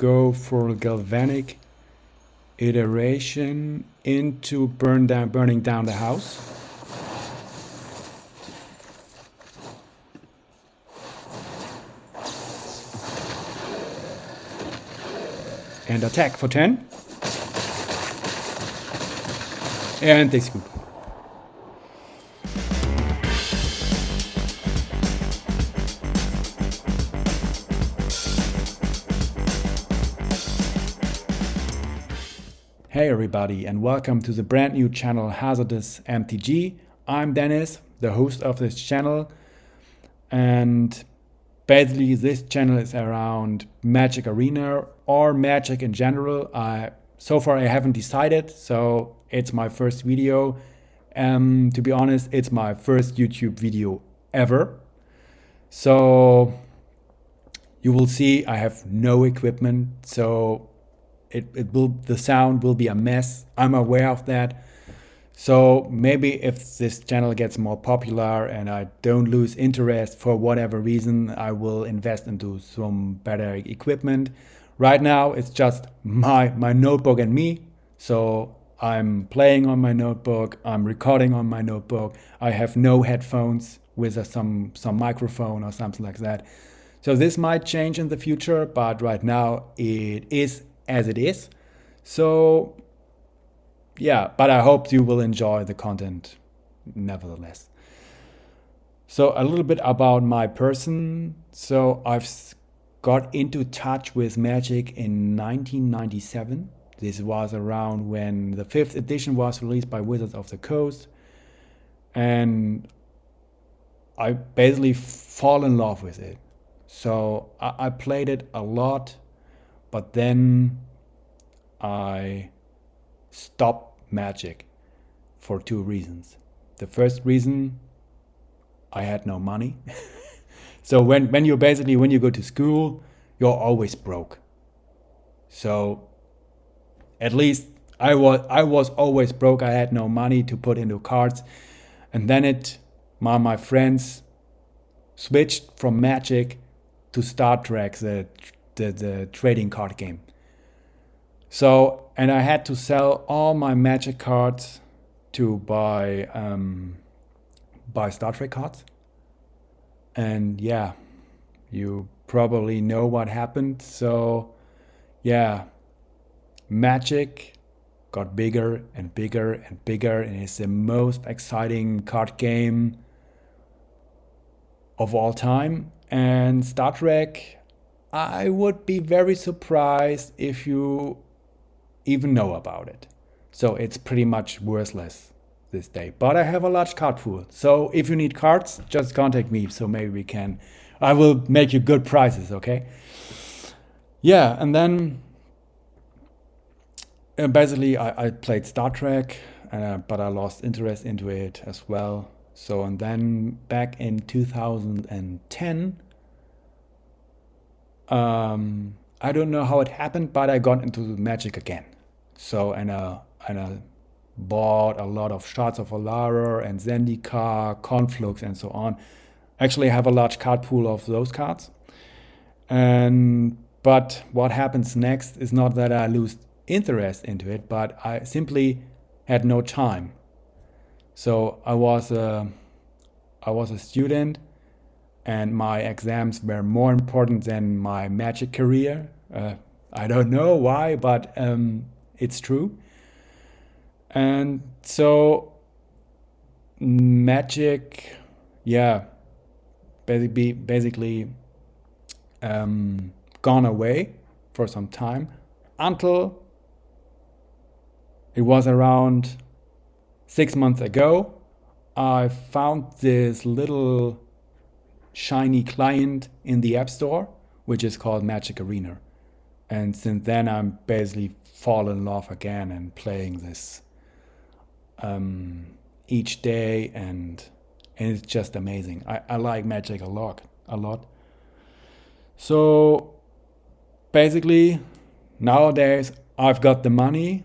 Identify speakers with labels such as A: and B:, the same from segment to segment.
A: go for galvanic iteration into burning down the house. And attack for 10. And they scoop. Hey everybody, and welcome to the brand new channel Hazardous MTG. I'm Dennis, the host of this channel, and basically this channel is around Magic Arena or Magic in general. So far I haven't decided, so it's my first video. To be honest, it's my first YouTube video ever. So you will see I have no equipment, so the sound will be a mess. I'm aware of that. So maybe if this channel gets more popular and I don't lose interest for whatever reason, I will invest into some better equipment. Right now it's just my notebook and me. So I'm playing on my notebook, I'm recording on my notebook. I have no headphones with some microphone or something like that. So this might change in the future, but right now it is as it is. So yeah, but I hope you will enjoy the content nevertheless. So a little bit about my person. So I've got into touch with Magic in 1997. This was around when the 5th edition was released by Wizards of the Coast. And I basically fall in love with it. So I played it a lot. But then I stopped Magic for 2 reasons. The first reason, I had no money. So when you go to school, you're always broke. So at least I was always broke. I had no money to put into cards. And then my friends switched from Magic to Star Trek, the trading card game. So, and I had to sell all my Magic cards to buy Star Trek cards. And yeah, you probably know what happened. So yeah, Magic got bigger and bigger and bigger, and it's the most exciting card game of all time. And Star Trek, I would be very surprised if you even know about it. So it's pretty much worthless this day. But I have a large card pool. So if you need cards, just contact me. So maybe I will make you good prices, okay? Yeah, and then basically I played Star Trek, but I lost interest into it as well. So, and then back in 2010, I don't know how it happened, but I got into Magic again. So, and I bought a lot of Shards of Alara and Zendikar, Conflux, and so on. Actually, I have a large card pool of those cards. But what happens next is not that I lose interest into it, but I simply had no time. So I was a student, and my exams were more important than my Magic career. I don't know why, but it's true. And so Magic, yeah, basically gone away for some time until it was around 6 months ago. I found this little shiny client in the App Store, which is called Magic Arena. And since then, I'm basically fallen in love again and playing this each day, and it's just amazing. I like Magic a lot. So basically, nowadays, I've got the money.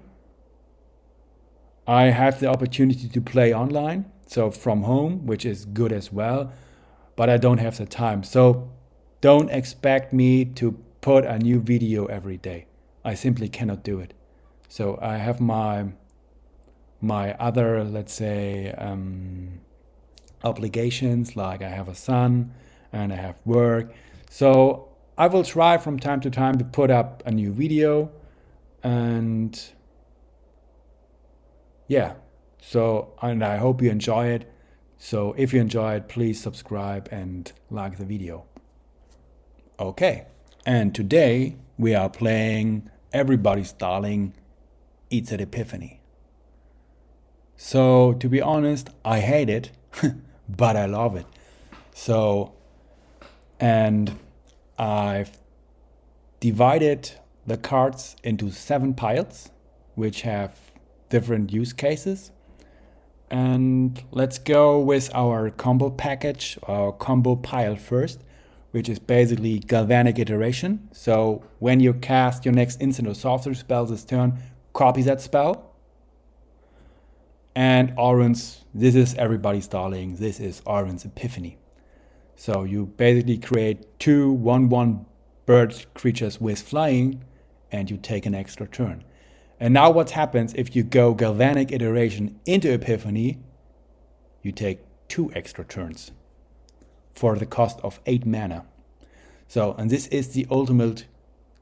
A: I have the opportunity to play online, so from home, which is good as well, but I don't have the time. So don't expect me to put a new video every day. I simply cannot do it. So I have my other, let's say, obligations, like I have a son and I have work. So I will try from time to time to put up a new video, and yeah, and I hope you enjoy it. So if you enjoy it, please subscribe and like the video. Okay, and today we are playing everybody's darling Izzet Epiphany. So to be honest, I hate it, but I love it. So, and I've divided the cards into 7 piles, which have different use cases. And let's go with our combo package, our combo pile first, which is basically Galvanic Iteration. So when you cast your next instant or sorcery spell this turn, copy that spell. And Auron's, this is everybody's darling, this is Auron's Epiphany. So you basically create 2 1/1 bird creatures with flying, and you take an extra turn. And now what happens if you go Galvanic Iteration into Epiphany? You take 2 extra turns for the cost of 8 mana. So, and this is the ultimate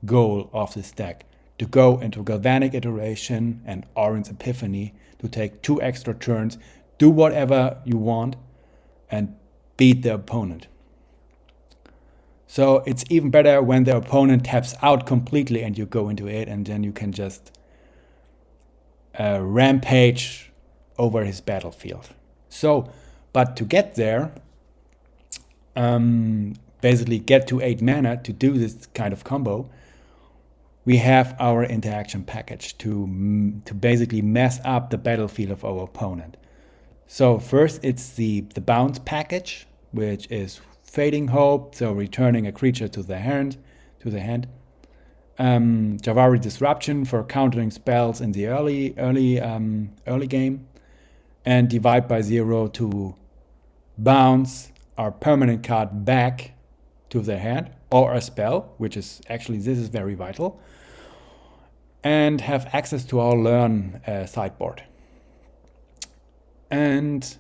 A: goal of this deck, to go into Galvanic Iteration and Auron's Epiphany, to take 2 extra turns, do whatever you want, and beat the opponent. So it's even better when the opponent taps out completely and you go into it, and then you can just rampage over his battlefield. So, but to get there, basically get to 8 mana to do this kind of combo, we have our interaction package to basically mess up the battlefield of our opponent. So first it's the bounce package, which is Fading Hope, so returning a creature to the hand. Jawari Disruption for countering spells in the early game, and Divide by 0 to bounce our permanent card back to the hand, or a spell, which is actually, this is very vital, and have access to our Learn sideboard. And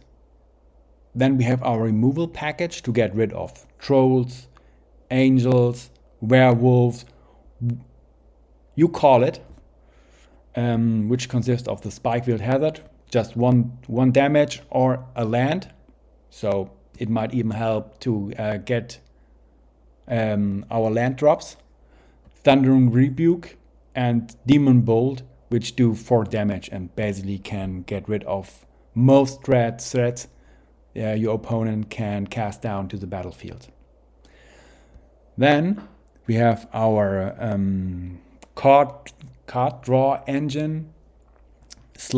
A: then we have our removal package to get rid of trolls, angels, werewolves, you call it, which consists of the Spikefield Hazard, just one damage, or a land. So it might even help to get our land drops. Thundering Rebuke and Demon Bolt, which do 4 damage and basically can get rid of most threats your opponent can cast down to the battlefield. Then we have our card draw engine /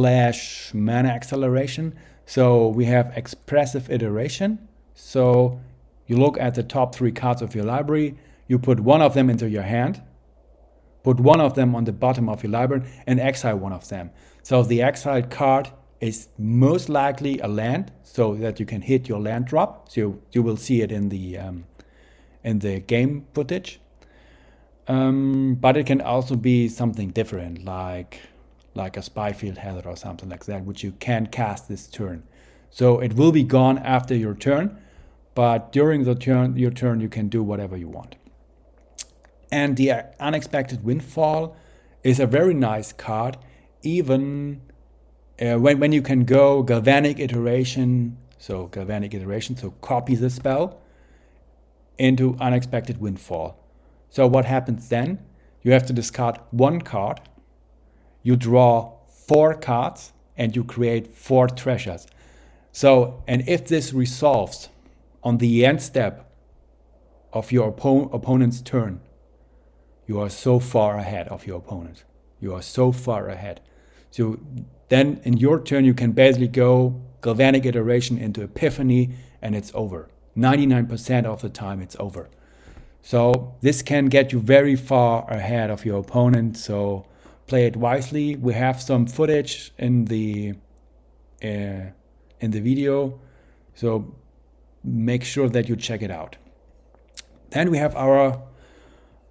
A: mana acceleration. So we have expressive iteration. So you look at the top 3 cards of your library, you put one of them into your hand, put one of them on the bottom of your library, and exile one of them. So the exiled card is most likely a land, so that you can hit your land drop. So you will see it in the game footage. But it can also be something different, like a Spyfield Hazard or something like that, which you can cast this turn. So it will be gone after your turn, but during your turn you can do whatever you want. And the Unexpected Windfall is a very nice card, even when you can go Galvanic Iteration, so copy the spell into Unexpected Windfall. So what happens then? You have to discard 1 card, you draw 4 cards, and you create 4 treasures. So, and if this resolves on the end step of your opponent's turn, you are so far ahead of your opponent. You are so far ahead. So then in your turn, you can basically go Galvanic Iteration into Epiphany, and it's over. 99% of the time it's over. So this can get you very far ahead of your opponent. So play it wisely. We have some footage in the video, so make sure that you check it out. Then we have our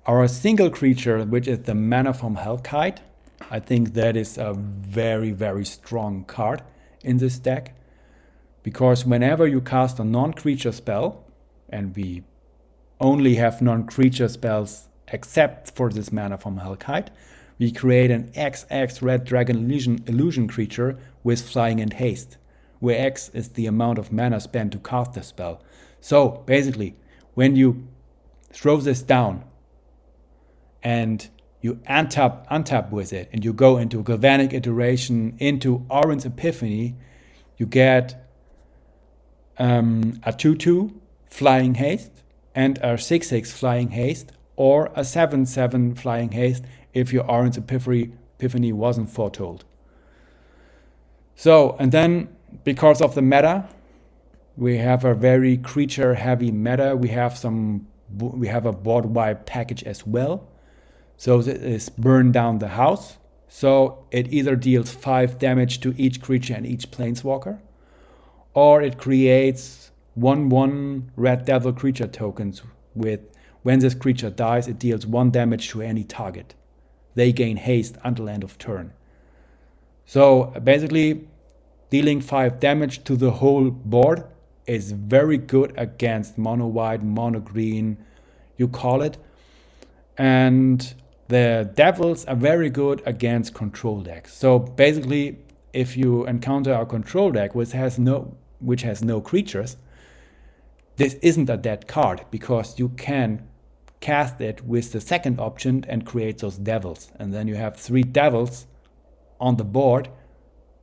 A: Our single creature, which is the Mana from Hellkite, I think that is a very, very strong card in this deck. Because whenever you cast a non-creature spell, and we only have non-creature spells except for this Mana from Hellkite, we create an XX red dragon illusion creature with flying and haste, where X is the amount of mana spent to cast the spell. So basically, when you throw this down and you untap with it, and you go into Galvanic Iteration, into Izzet Epiphany, you get a 2/2 flying haste and a 6/6 flying haste, or a 7/7 flying haste if your Izzet Epiphany wasn't foretold. So, and then because of the meta, we have a very creature heavy meta. We have a board wipe package as well. So this is Burn Down the House. So it either deals 5 damage to each creature and each planeswalker, or it creates 1/1 red devil creature tokens with, when this creature dies, it deals 1 damage to any target. They gain haste until end of turn. So basically, dealing 5 damage to the whole board is very good against mono white, mono green, you call it. And the devils are very good against control decks. So basically, if you encounter a control deck which has no creatures, this isn't a dead card, because you can cast it with the second option and create those devils. And then you have 3 devils on the board,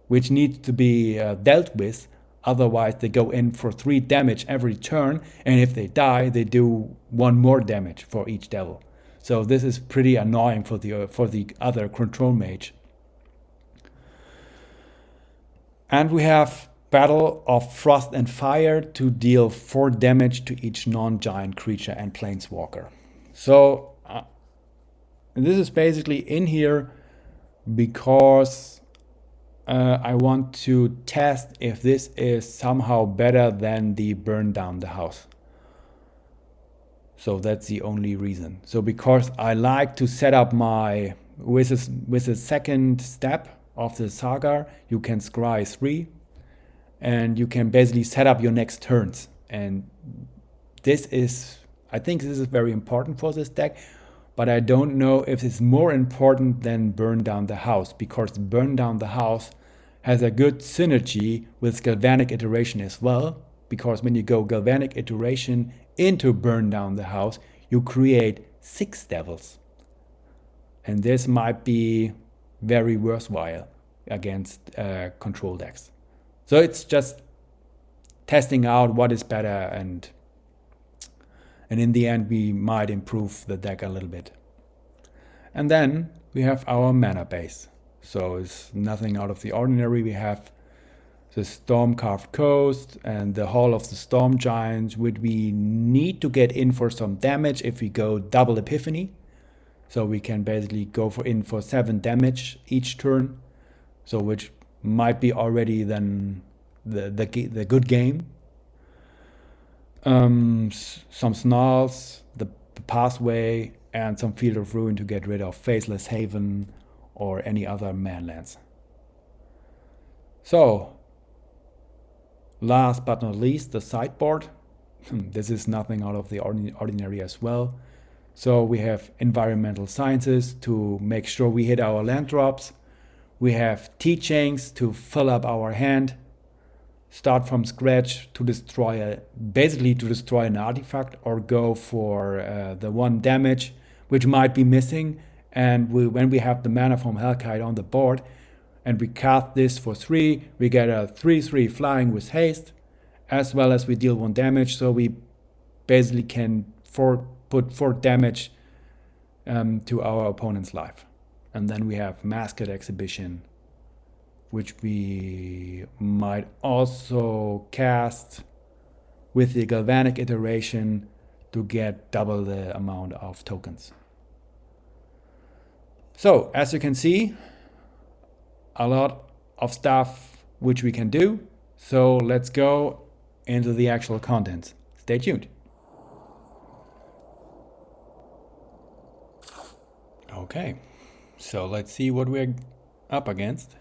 A: which needs to be dealt with. Otherwise, they go in for 3 damage every turn. And if they die, they do 1 more damage for each devil. So this is pretty annoying for the other control mage. And we have Battle of Frost and Fire to deal 4 damage to each non-giant creature and planeswalker. So this is basically in here because I want to test if this is somehow better than the Burn Down the House. So that's the only reason. So because I like to set up my, with the second step of the saga, you can scry 3 and you can basically set up your next turns. And I think this is very important for this deck, but I don't know if it's more important than Burn Down the House, because Burn Down the House has a good synergy with Galvanic Iteration as well, because when you go Galvanic Iteration into Burn Down the House, you create 6 devils. And this might be very worthwhile against control decks. So it's just testing out what is better, and in the end we might improve the deck a little bit. And then we have our mana base. So it's nothing out of the ordinary. We have the Storm-Carved Coast and the Hall of the Storm Giants, which we need to get in for some damage if we go double Epiphany. So we can basically go in for 7 damage each turn. So which might be already then the good game. Some Snarls, the Pathway, and some Field of Ruin to get rid of Faceless Haven or any other manlands. So, last but not least, the sideboard. This is nothing out of the ordinary as well. So we have Environmental Sciences to make sure we hit our land drops. We have T-Chains to fill up our hand. Start from scratch to destroy an artifact, or go for the 1 damage, which might be missing. And when we have the Mana from Hellkite on the board, and we cast this for 3, we get a 3/3 flying with haste, as well as we deal 1 damage. So we basically can put 4 damage to our opponent's life. And then we have Masked Exhibition, which we might also cast with the Galvanic Iteration to get double the amount of tokens. So, as you can see, a lot of stuff which we can do. So let's go into the actual content. Stay tuned. Okay, so let's see what we're up against.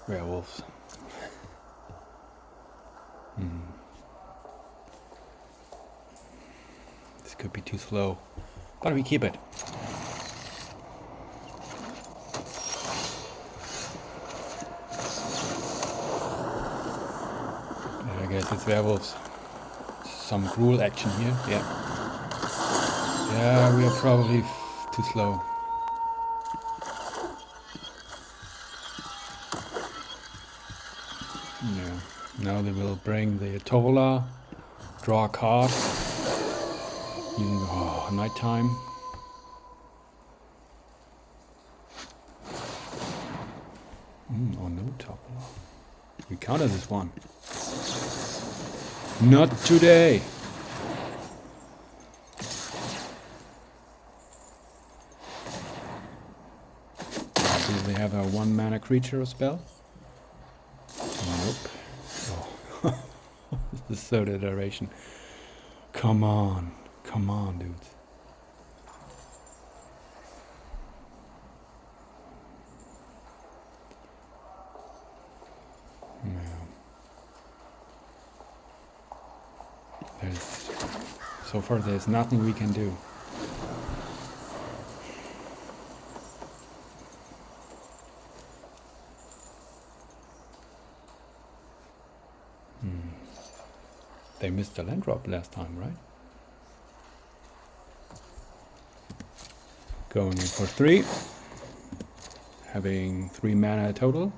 A: Werewolves. This could be too slow, but we keep it. I guess it's werewolves. Some cruel action here, yeah. Yeah, we are probably too slow. Yeah. Now they will bring the Tola, draw a card. Nighttime. Oh no, Tola. We counter this one. Not today. Do they have a 1-mana creature spell? Nope. Oh. This is so the iteration. Come on, dudes. So far there's nothing we can do. They missed the land drop last time, right? Going in for 3. Having 3 mana total.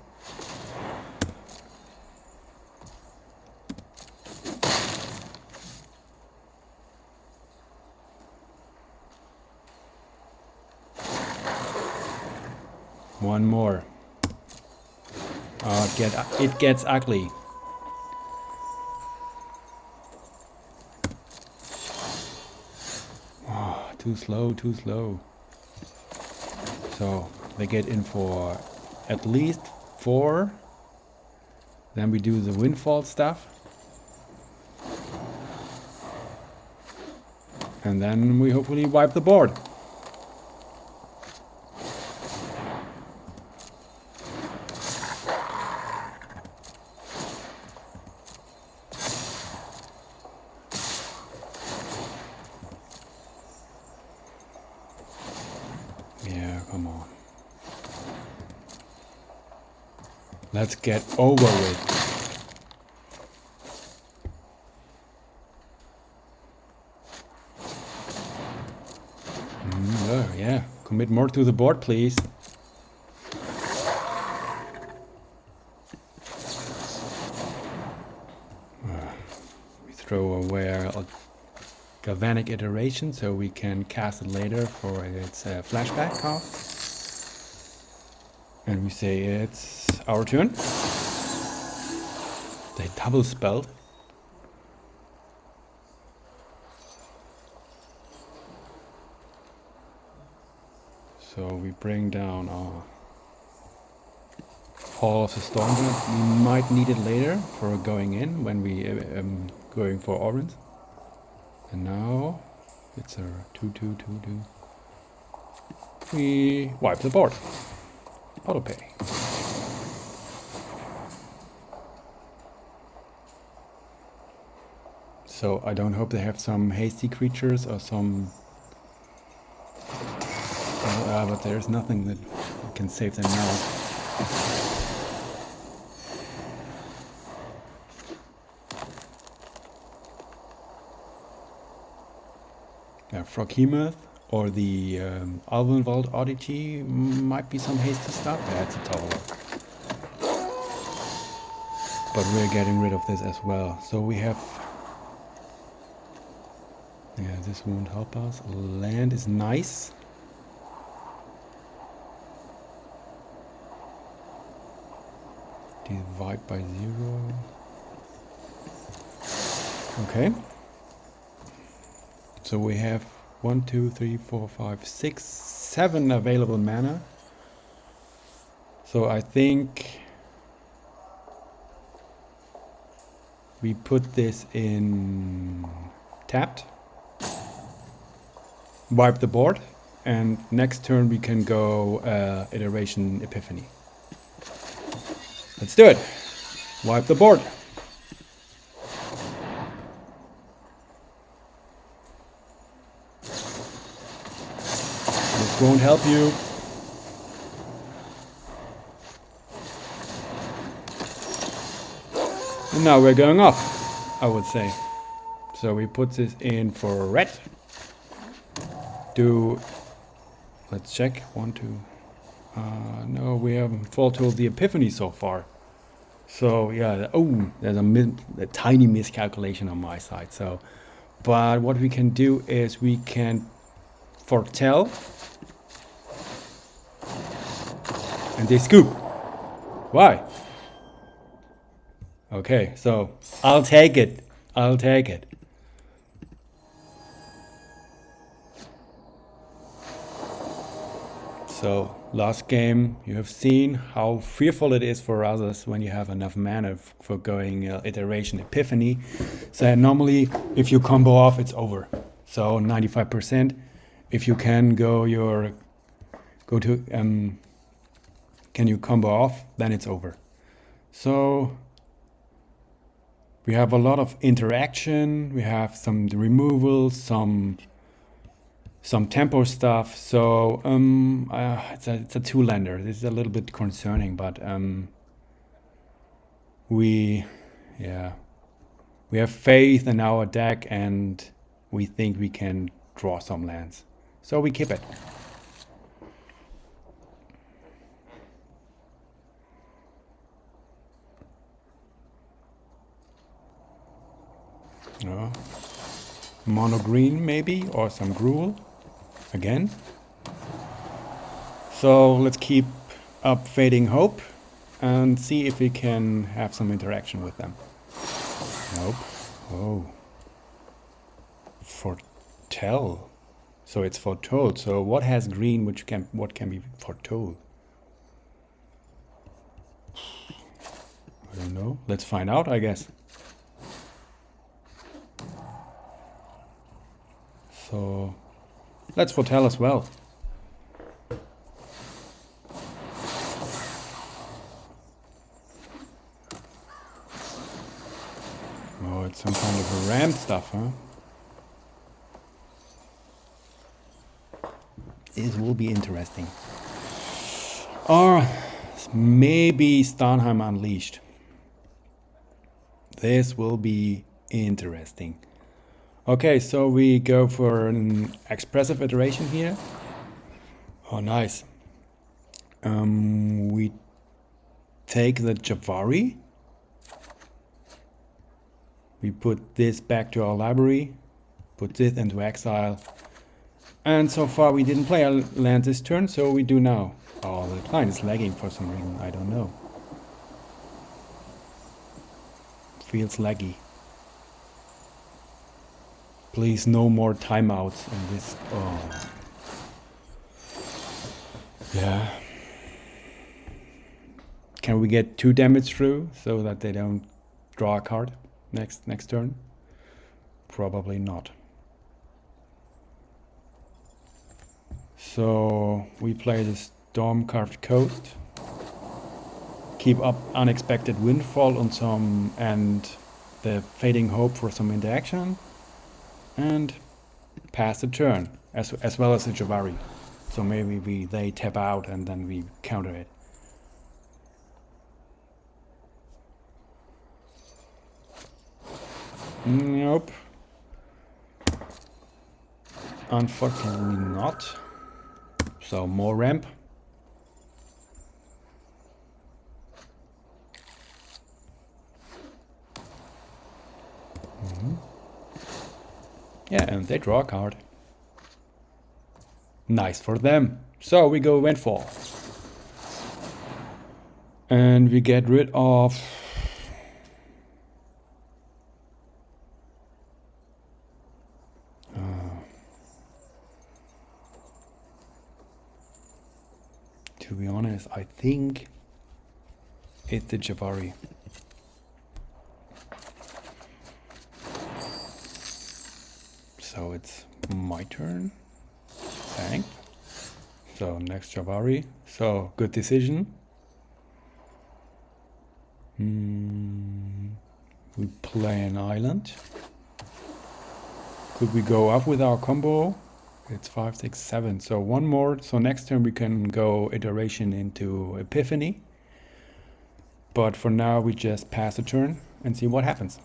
A: One more. It gets ugly. Oh, too slow. So they get in for at least 4. Then we do the windfall stuff. And then we hopefully wipe the board. Yeah, come on. Let's get over with. Yeah, commit more to the board, please. We throw away our galvanic iteration so we can cast it later for its flashback card. And we say it's our turn. They double spelled. So we bring down our Hall of the Stormwind. We might need it later for going in when we going for Orange. And now it's a 2/2/2/2. We wipe the board. Autopay. So I don't hope they have some hasty creatures or some. But there's nothing that can save them now. Froghemoth or the Alvenwald Oddity might be some hasty stuff. Yeah, it's a total. But we're getting rid of this as well. So we have. Yeah, this won't help us. Land is nice. Divide by 0. Okay. So we have 1, 2, 3, 4, 5, 6, 7 available mana. So I think we put this in tapped. wipe the board, and next turn we can go Iteration Epiphany. Let's do it. Wipe the board. This won't help you. And now we're going off, I would say. So we put this in for red. Let's check. 1, 2. No, we haven't fulfilled the Epiphany so far. So yeah, there's a tiny miscalculation on my side. So, but what we can do is we can foretell, and they scoop. Why? Okay, so I'll take it. I'll take it. So last game, you have seen how fearful it is for others when you have enough mana for going Iteration Epiphany. So normally, if you combo off, it's over. So 95%. If you can can you combo off, then it's over. So we have a lot of interaction. We have some removals, some tempo stuff. So it's a two-lander. This is a little bit concerning, but we have faith in our deck, and we think we can draw some lands. So we keep it. Mono green maybe, or some gruel again. So let's keep up Fading Hope and see if we can have some interaction with them. Nope. Oh. Foretell. So it's foretold. So what has green what can be foretold? I don't know. Let's find out, I guess. So let's foretell as well. Oh, it's some kind of a ramp stuff, huh? This will be interesting. Or maybe Starnheim Unleashed. This will be interesting. Okay, so we go for an expressive iteration here. Oh, nice. We take the Javari. We put this back to our library. Put this into exile. And so far we didn't play a land this turn, so we do now. Oh, the client is lagging for some reason. I don't know. Feels laggy. Please, no more timeouts in this. Oh. Yeah. Can we get 2 damage through so that they don't draw a card next turn? Probably not. So we play the Storm-Carved Coast. Keep up Unexpected Windfall on some, and the Fading Hope for some interaction. And pass the turn, as well as the Javari. So maybe they tap out and then we counter it. Nope. Unfortunately not. So more ramp. Yeah, and they draw a card. Nice for them. So we go Windfall. And we get rid of... to be honest, I think it's the Javari. So it's my turn. Thanks. So next Javari. So good decision. We play an island. Could we go up with our combo? It's 5, 6, 7. So one more. So next turn we can go iteration into Epiphany. But for now we just pass a turn and see what happens.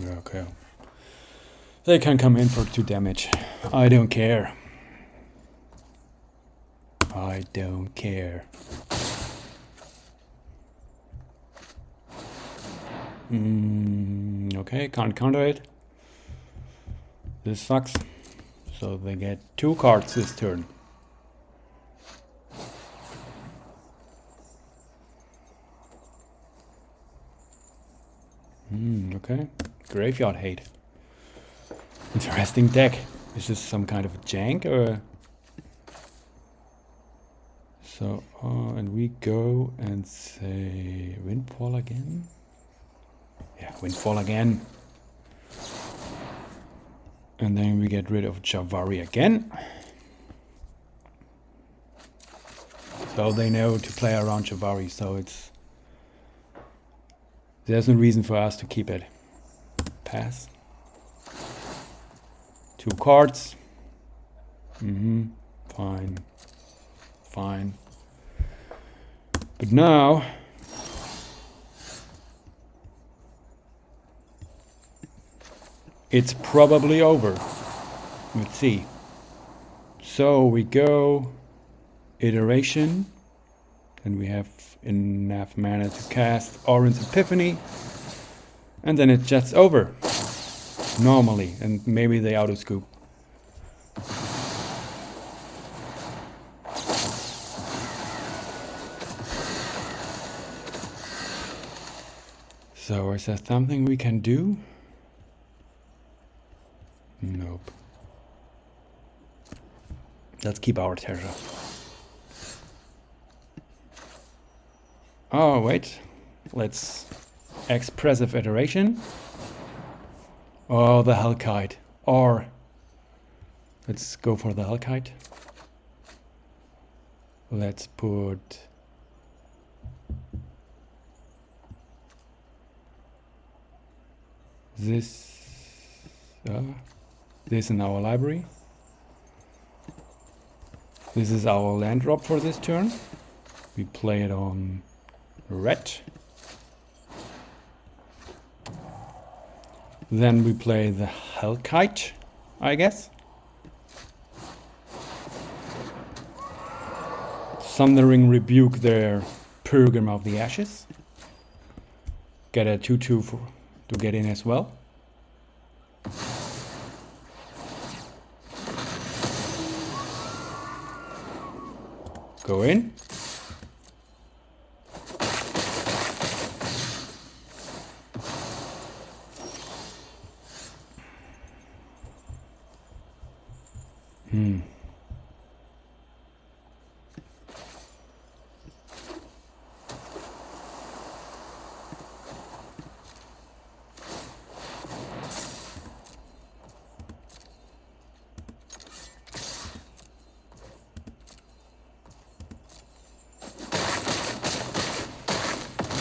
A: Okay. They can come in for 2 damage. I don't care. I don't care. Okay, can't counter it. This sucks. So they get 2 cards this turn. Okay. Graveyard Hate. Interesting deck. Is this some kind of a jank or? So, and we go and say Windfall again. Yeah, Windfall again. And then we get rid of Javari again. So they know to play around Javari, so there's no reason for us to keep it. Pass. 2 cards. Fine. Fine. But now it's probably over. Let's see. So we go iteration, and we have enough mana to cast Orange Epiphany, and then it's just over. Normally, and maybe they auto scoop. So is there something we can do? Nope. Let's keep our Terra. Oh, wait. Let's expressive iteration. Oh, the Hellkite. Or let's go for the Hellkite. Let's put this in our library. This is our land drop for this turn. We play it on red. Then we play the Hellkite, I guess. Thundering Rebuke their Pilgrim of the Ashes. Get a 2/2 to get in as well. Go in.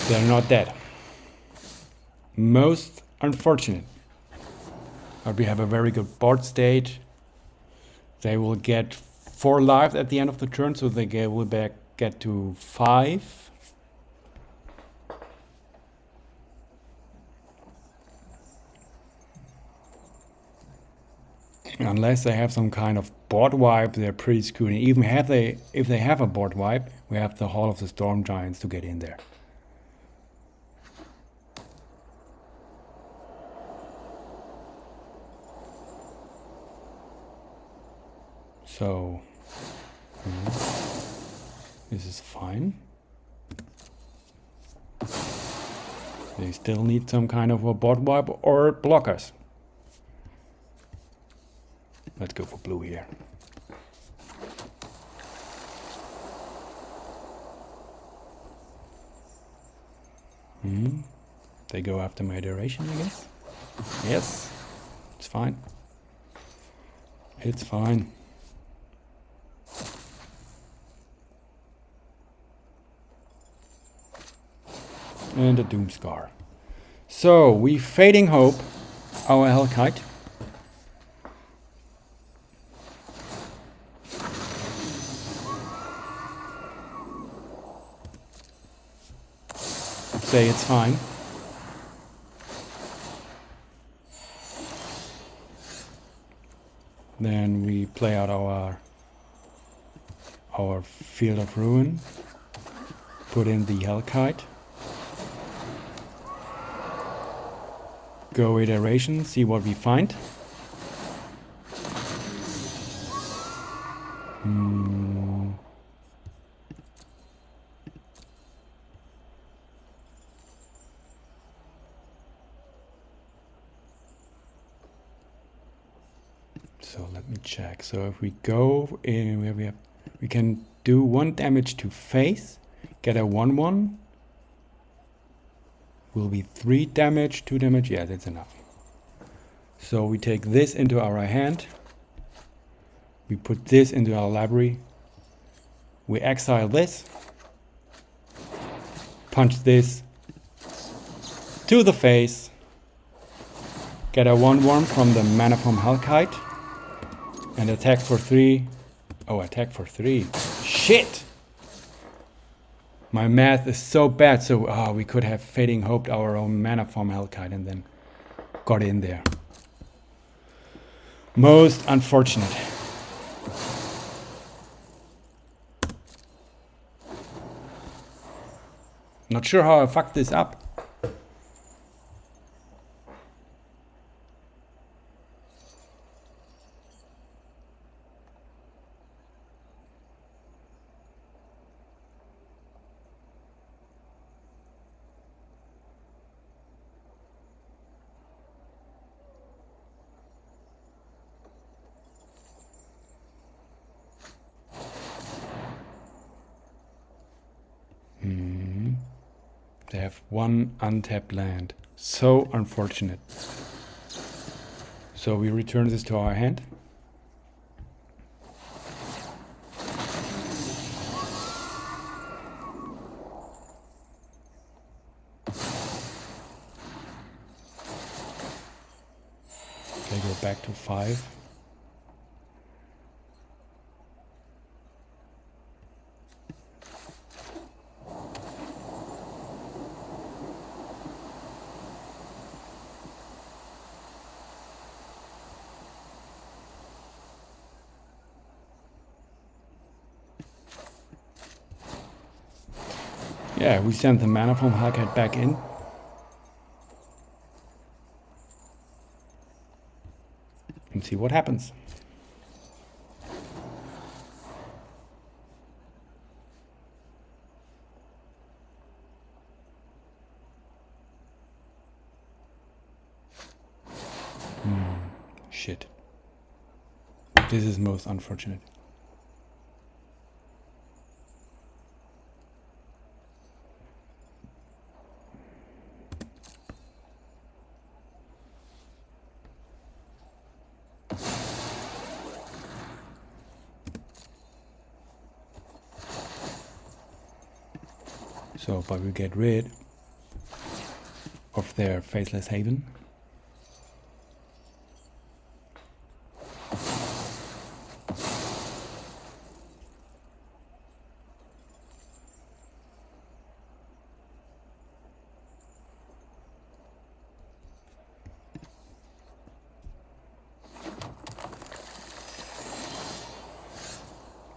A: They're not dead. Most unfortunate. But we have a very good board state. They will get 4 lives at the end of the turn, so they will get to 5. Unless they have some kind of board wipe, they're pretty screwed. Even if they have a board wipe, we have the Hall of the Storm Giants to get in there. So, this is fine. They still need some kind of a board wipe or blockers. Let's go for blue here. They go after my iteration, I guess. Yes, it's fine. It's fine. And a Doomscar. So we Fading Hope our Hellkite. Say it's fine. Then we play out our Field of Ruin. Put in the Hellkite. Go iteration, see what we find. So let me check. So if we go in where we can do 1 damage to face, get a 1/1. Will be 3 damage, 2 damage. Yeah, that's enough. So we take this into our hand. We put this into our library. We exile this. Punch this to the face. Get a 1/1 from the Mana from Hellkite. And attack for 3. Oh, attack for 3. Shit! My math is so bad, so we could have Fading Hoped our own Mana from Hellkite and then got in there. Most unfortunate. Not sure how I fucked this up. They have 1 untapped land. So unfortunate. So we return this to our hand. They go back to 5. Yeah, we send the Mana from Hellkite back in. And see what happens. Shit. This is most unfortunate. So, but we get rid of their Faceless Haven.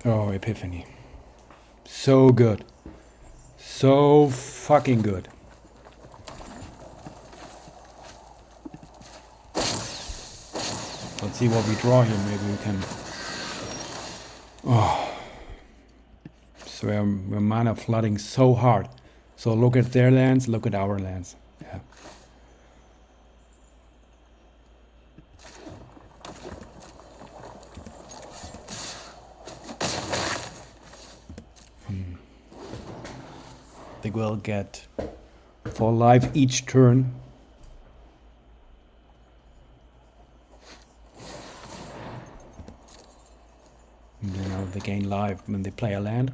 A: Oh, Epiphany. So good. So fucking good. Let's see what we draw here. Maybe we can... Oh. So we're mana flooding so hard. So look at their lands, look at our lands. Yeah. I think we'll get for life each turn. You know, they gain life when they play a land.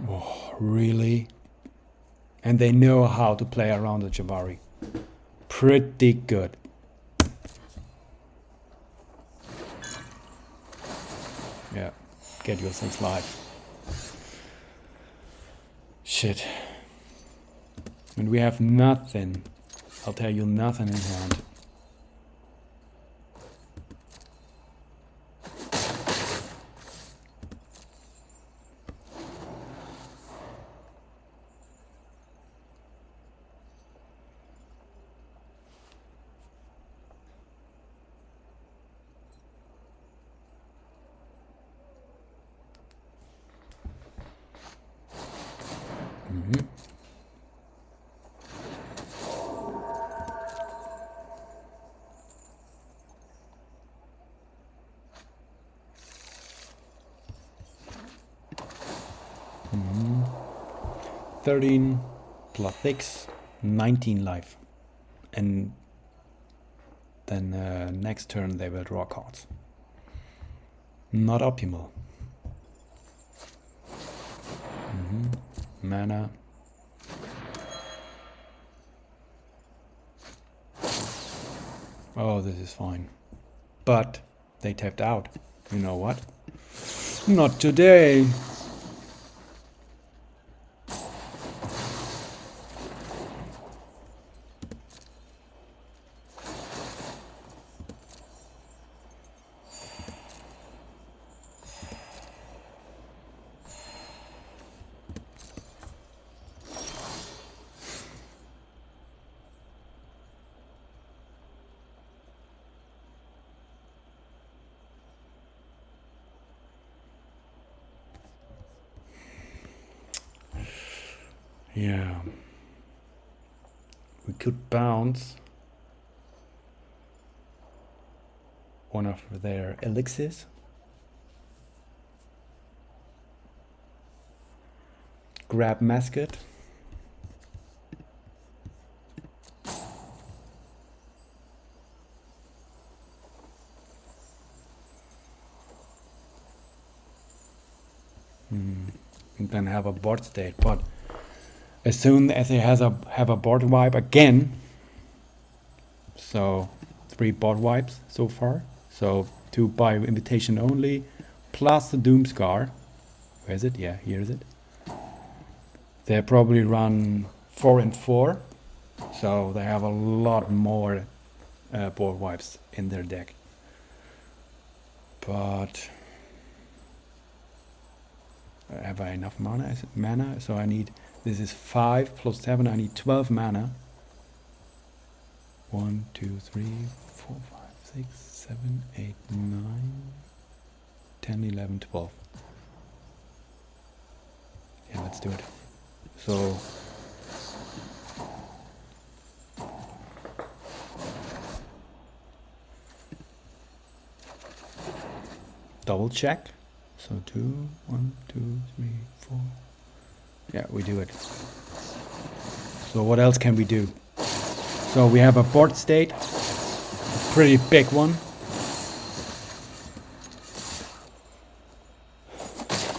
A: Oh, really? And they know how to play around the Jabari. Pretty good. Yeah, get your things live. Shit. And we have nothing. I'll tell you, nothing in hand. Mm-hmm. Mm-hmm. 13 plus 6, 19 life. And then next turn they will draw cards. Not optimal. Mm-hmm. Mana. Oh, this is fine. But they tapped out. You know what? Not today. Yeah. We could bounce one of their elixirs. Grab Mascot. And then have a board state, but as soon as it has have a board wipe again, so 3 board wipes so far, so 2 by invitation only, plus the Doomscar. Where is it? Yeah, here is it. They probably run 4 and 4, so they have a lot more board wipes in their deck. But have I enough mana? So I need, this is 5 plus 7, I need 12 mana. 1, 2, 3, 4, 5, 6, 7, 8, 9, 10, 11, 12. Yeah, let's do it. So double check. So 2, 1, 2, 3, 4. Yeah, we do it. So what else can we do? So we have a board state, a pretty big one.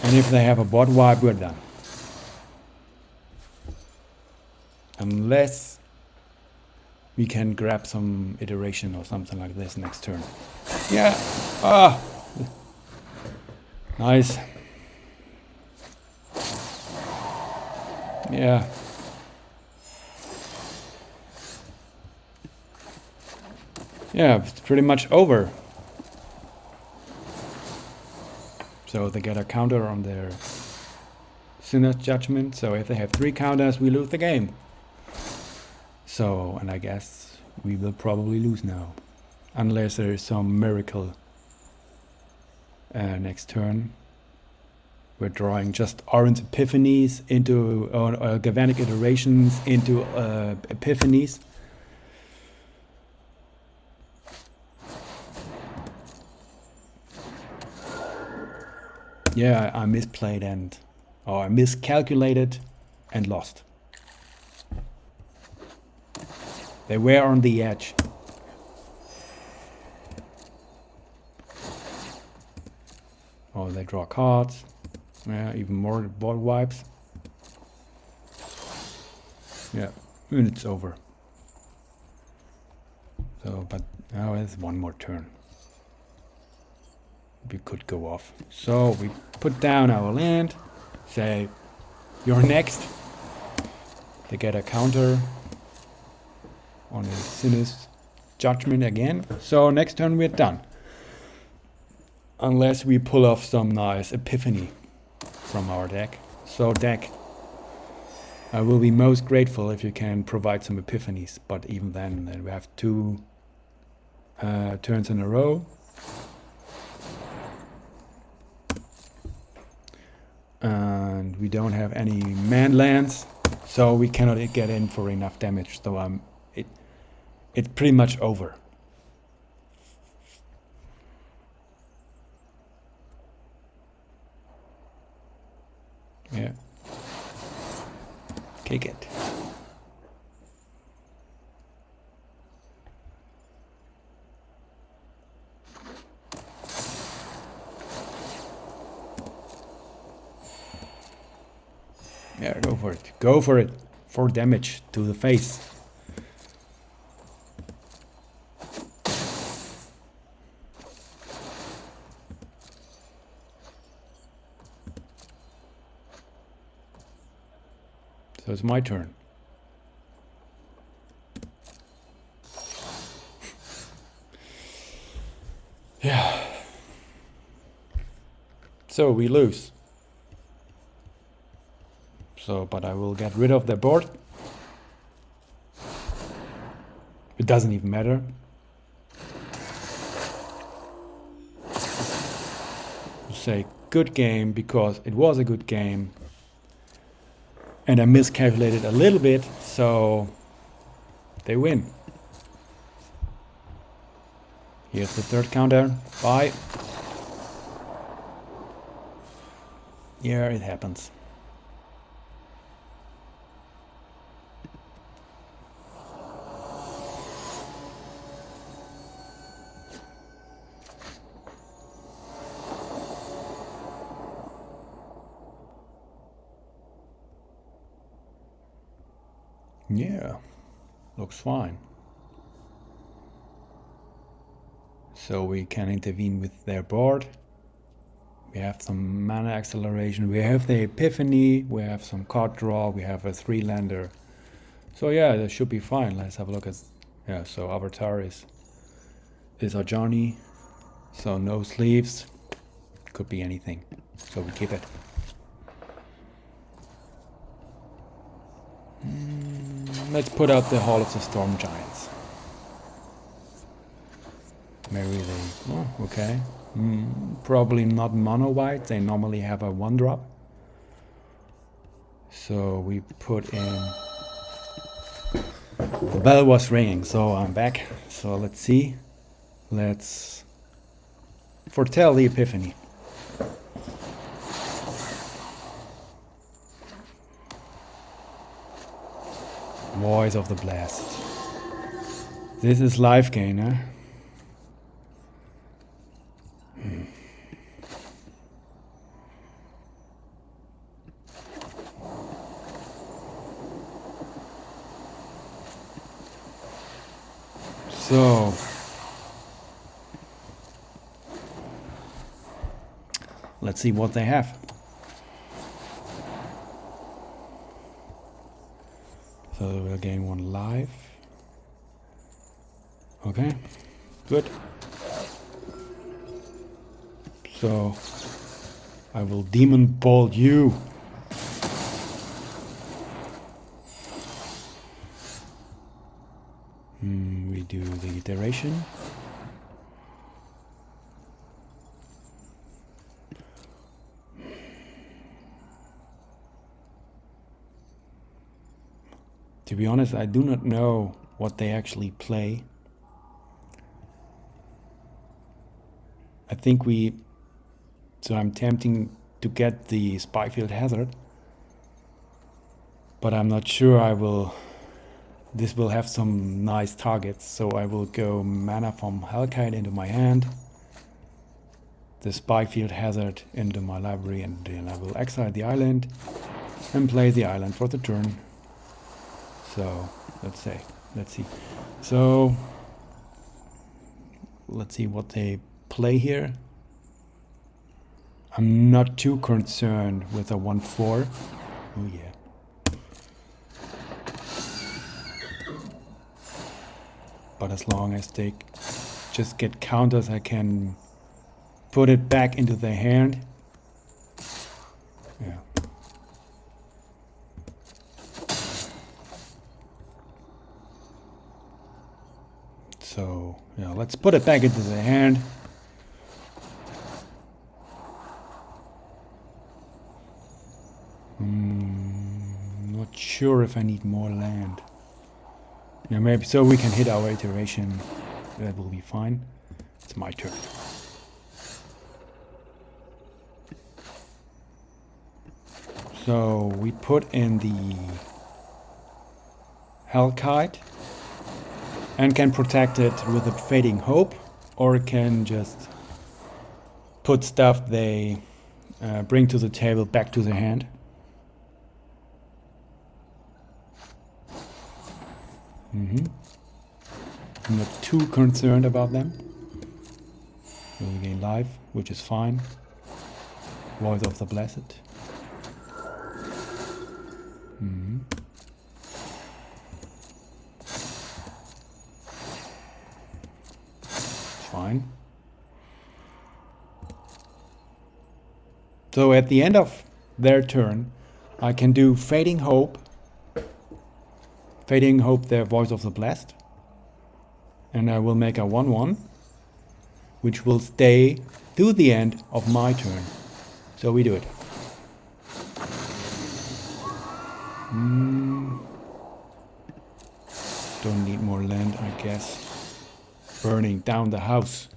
A: And if they have a board wipe, we're done. Unless we can grab some iteration or something like this next turn. Yeah. Ah. Nice. Yeah. Yeah, it's pretty much over. So they get a counter on their Sinner's Judgment. So if they have 3 counters, we lose the game. So, and I guess we will probably lose now. Unless there is some miracle next turn We're drawing just orange epiphanies into galvanic iterations into epiphanies. Yeah, I misplayed I miscalculated and lost. They were on the edge. Oh, they draw cards. Yeah, even more board wipes. Yeah, and it's over. So, but now there's one more turn. We could go off. So we put down our land, say, you're next. They get a counter on a Sinus Judgment again. So next turn we're done. Unless we pull off some nice Epiphany from our deck. So deck, I will be most grateful if you can provide some Epiphanies. But even then we have 2 turns in a row. And we don't have any man lands, so we cannot get in for enough damage. So it's pretty much over. Yeah. Kick it. Yeah, go for it. Go for it. 4 damage to the face. So it's my turn. Yeah. So we lose. So, but I will get rid of the board. It doesn't even matter. Say good game because it was a good game. And I miscalculated a little bit, so they win. Here's the 3rd counter. Bye. Yeah, it happens. Yeah, looks fine. So we can intervene with their board. We have some mana acceleration. We have the Epiphany. We have some card draw. We have a 3-lander. So yeah, that should be fine. Let's have a look at. Yeah, so Avatar is Ajani. So no sleeves. Could be anything. So we keep it. Let's put out the Hall of the Storm Giants. Maybe they... Oh, okay. Probably not mono white. They normally have a 1-drop. So we put in... The bell was ringing, so I'm back. So let's see. Let's foretell the Epiphany. Voice of the Blast. This is life gain, huh? So let's see what they have. So we'll gain 1 life. Okay, good. So I will Demon Ball you. We do the iteration. To be honest, I do not know what they actually play. I think so I'm tempting to get the Spikefield Hazard, but I'm not sure this will have some nice targets, so I will go mana from Hellkite into my hand, the Spikefield Hazard into my library, and then I will exile the island and play the island for the turn. So let's see. So let's see what they play here. I'm not too concerned with a 1/4. Oh yeah. But as long as they just get counters, I can put it back into their hand. Yeah. So yeah, let's put it back into their hand. Not sure if I need more land. Yeah, maybe so we can hit our iteration. That will be fine. It's my turn. So we put in the Hellkite and can protect it with a Fading Hope, or can just put stuff they bring to the table back to the hand. I'm not too concerned about them. We'll gain life, which is fine. Voice of the Blessed. Fine. So at the end of their turn, I can do Fading Hope, their Voice of the Blessed, and I will make a 1/1, which will stay to the end of my turn. So we do it. Don't need more land, I guess. Burning down the house.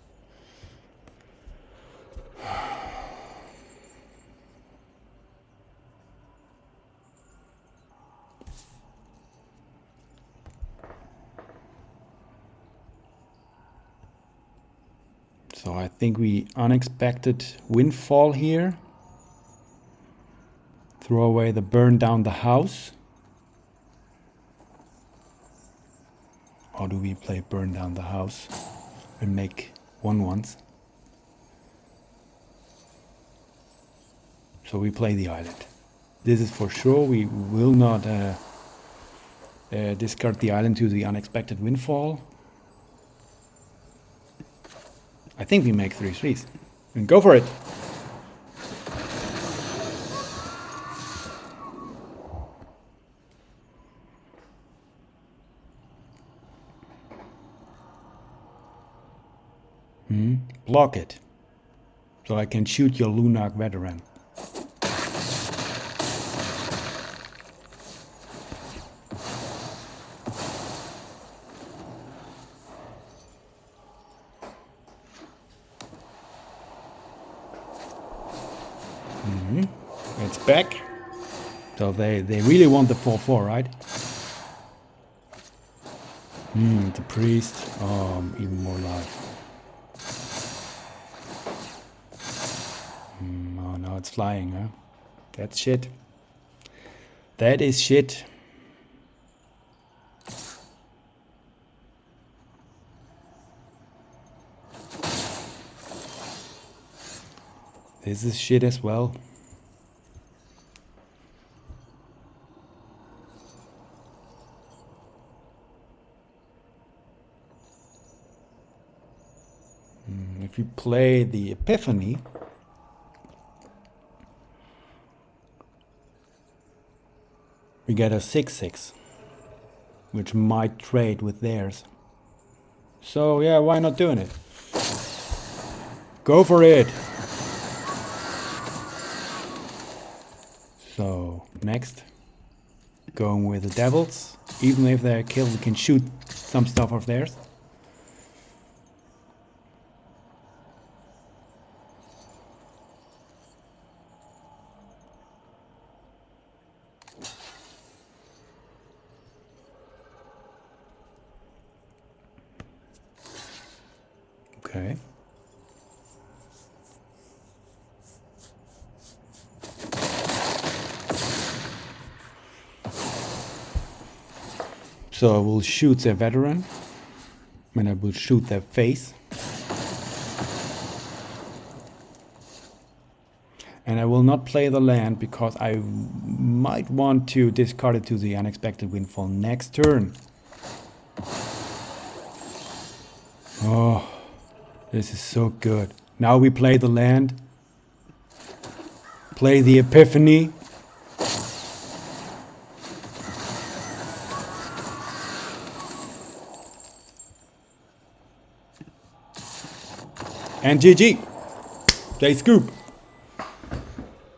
A: So I think we unexpected windfall here. Throw away the burn down the house. Or do we play burn down the house and make 1/1s? So we play the island. This is for sure. We will not discard the island to the unexpected windfall. I think we make 3/3s. And go for it! Block it. So I can shoot your Lunark Veteran. It's back. So they really want the 4/4, right? The priest. Even more life. Oh no, it's flying, huh? That's shit. That is shit. This is shit as well. If you play the Epiphany, we get a 6/6, which might trade with theirs. So yeah, why not doing it? Go for it! So, next. Going with the devils. Even if they're killed, we can shoot some stuff of theirs. Okay. So I will shoot their veteran, and I will shoot their face. And I will not play the land because I might want to discard it to the unexpected windfall next turn. Oh, this is so good. Now we play the land. Play the Epiphany. And GG. They scoop.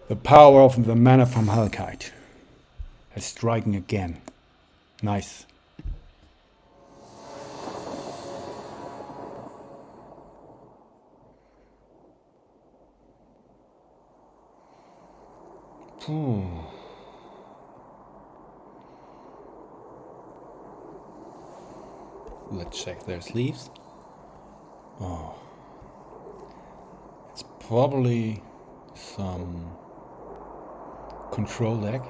A: The power of the mana from Hellkite is striking again. Nice. Let's check their sleeves. Oh. It's probably some control deck.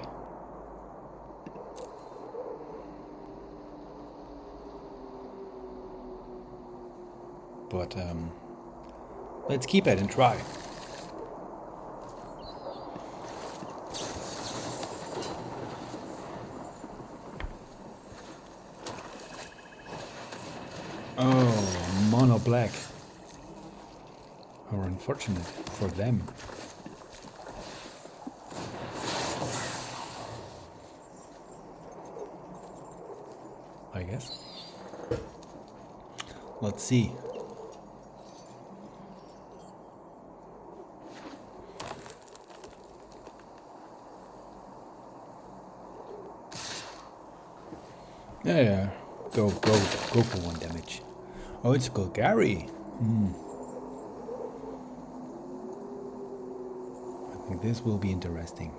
A: But let's keep it and try. Oh, mono black. How unfortunate for them. I guess. Let's see. Yeah. Go for 1 damage. Oh, it's Golgari. I think this will be interesting.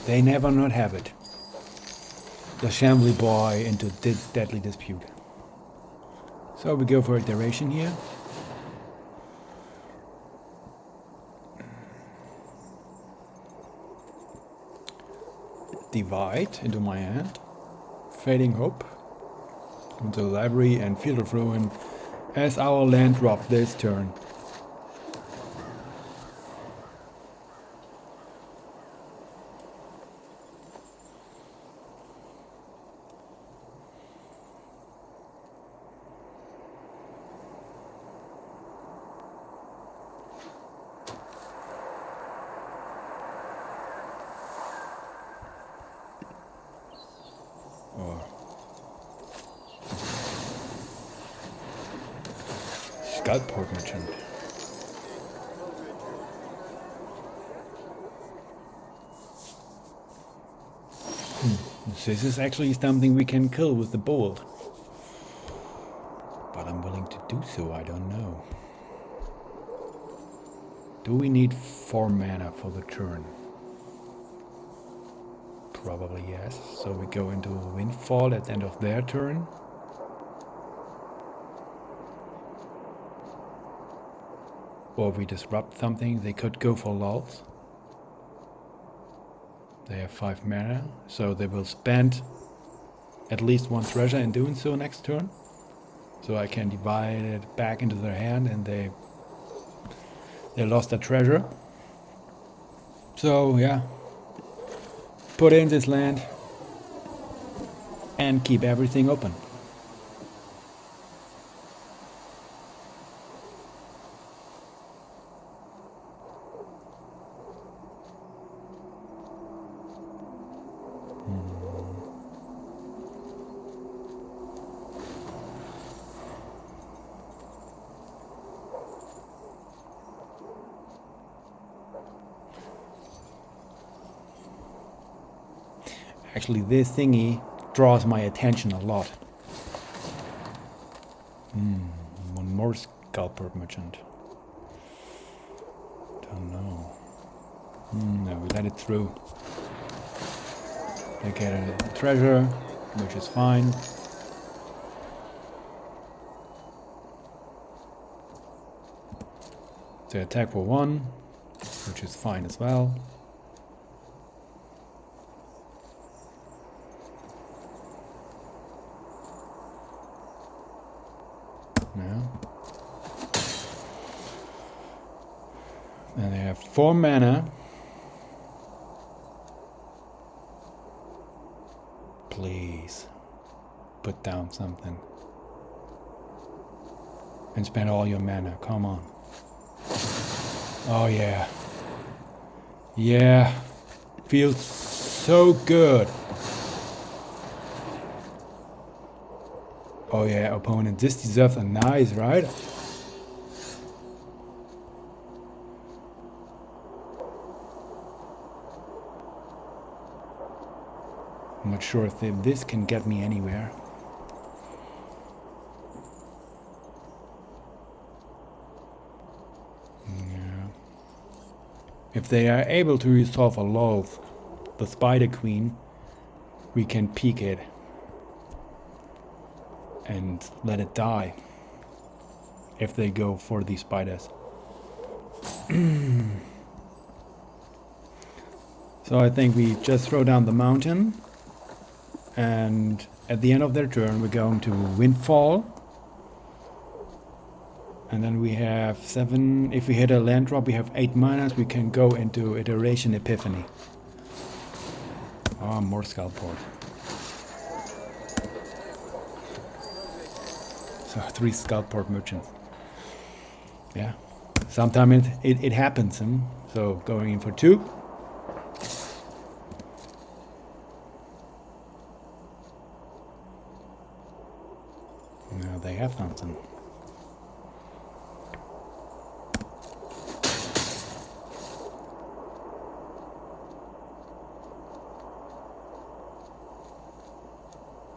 A: They never not have it. The Shambly Boy into Deadly Dispute. So we go for a duration here. Divide into my hand. Fading Hope into Library and Field of Ruin as our land drop this turn. Skullport Merchant. This is actually something we can kill with the bolt. But I'm willing to do so, I don't know. Do we need 4 mana for the turn? Probably yes. So we go into a Windfall at the end of their turn. Or we disrupt something, they could go for lulls. They have 5 mana, so they will spend at least 1 treasure in doing so next turn. So I can divide it back into their hand and they lost their treasure. So yeah, put in this land and keep everything open. Actually, this thingy draws my attention a lot. One more scalper merchant. Don't know. No, we let it through. They get a treasure, which is fine. They attack for 1, which is fine as well. Yeah. And they have 4 mana. Please put down something and spend all your mana. Come on. Oh yeah. Yeah. Feels so good. Oh yeah, opponent. This deserves a nice, right? I'm not sure if this can get me anywhere. Yeah. If they are able to resolve a loaf, the Spider Queen, we can peek it and let it die if they go for these spiders. So I think we just throw down the mountain, and at the end of their turn we're going to Windfall, and then we have 7. If we hit a land drop, we have 8 mana. We can go into Izzet Epiphany. Oh, more Skullport. So 3 Skullport merchants. Yeah, sometimes it happens. So going in for 2. Now they have something.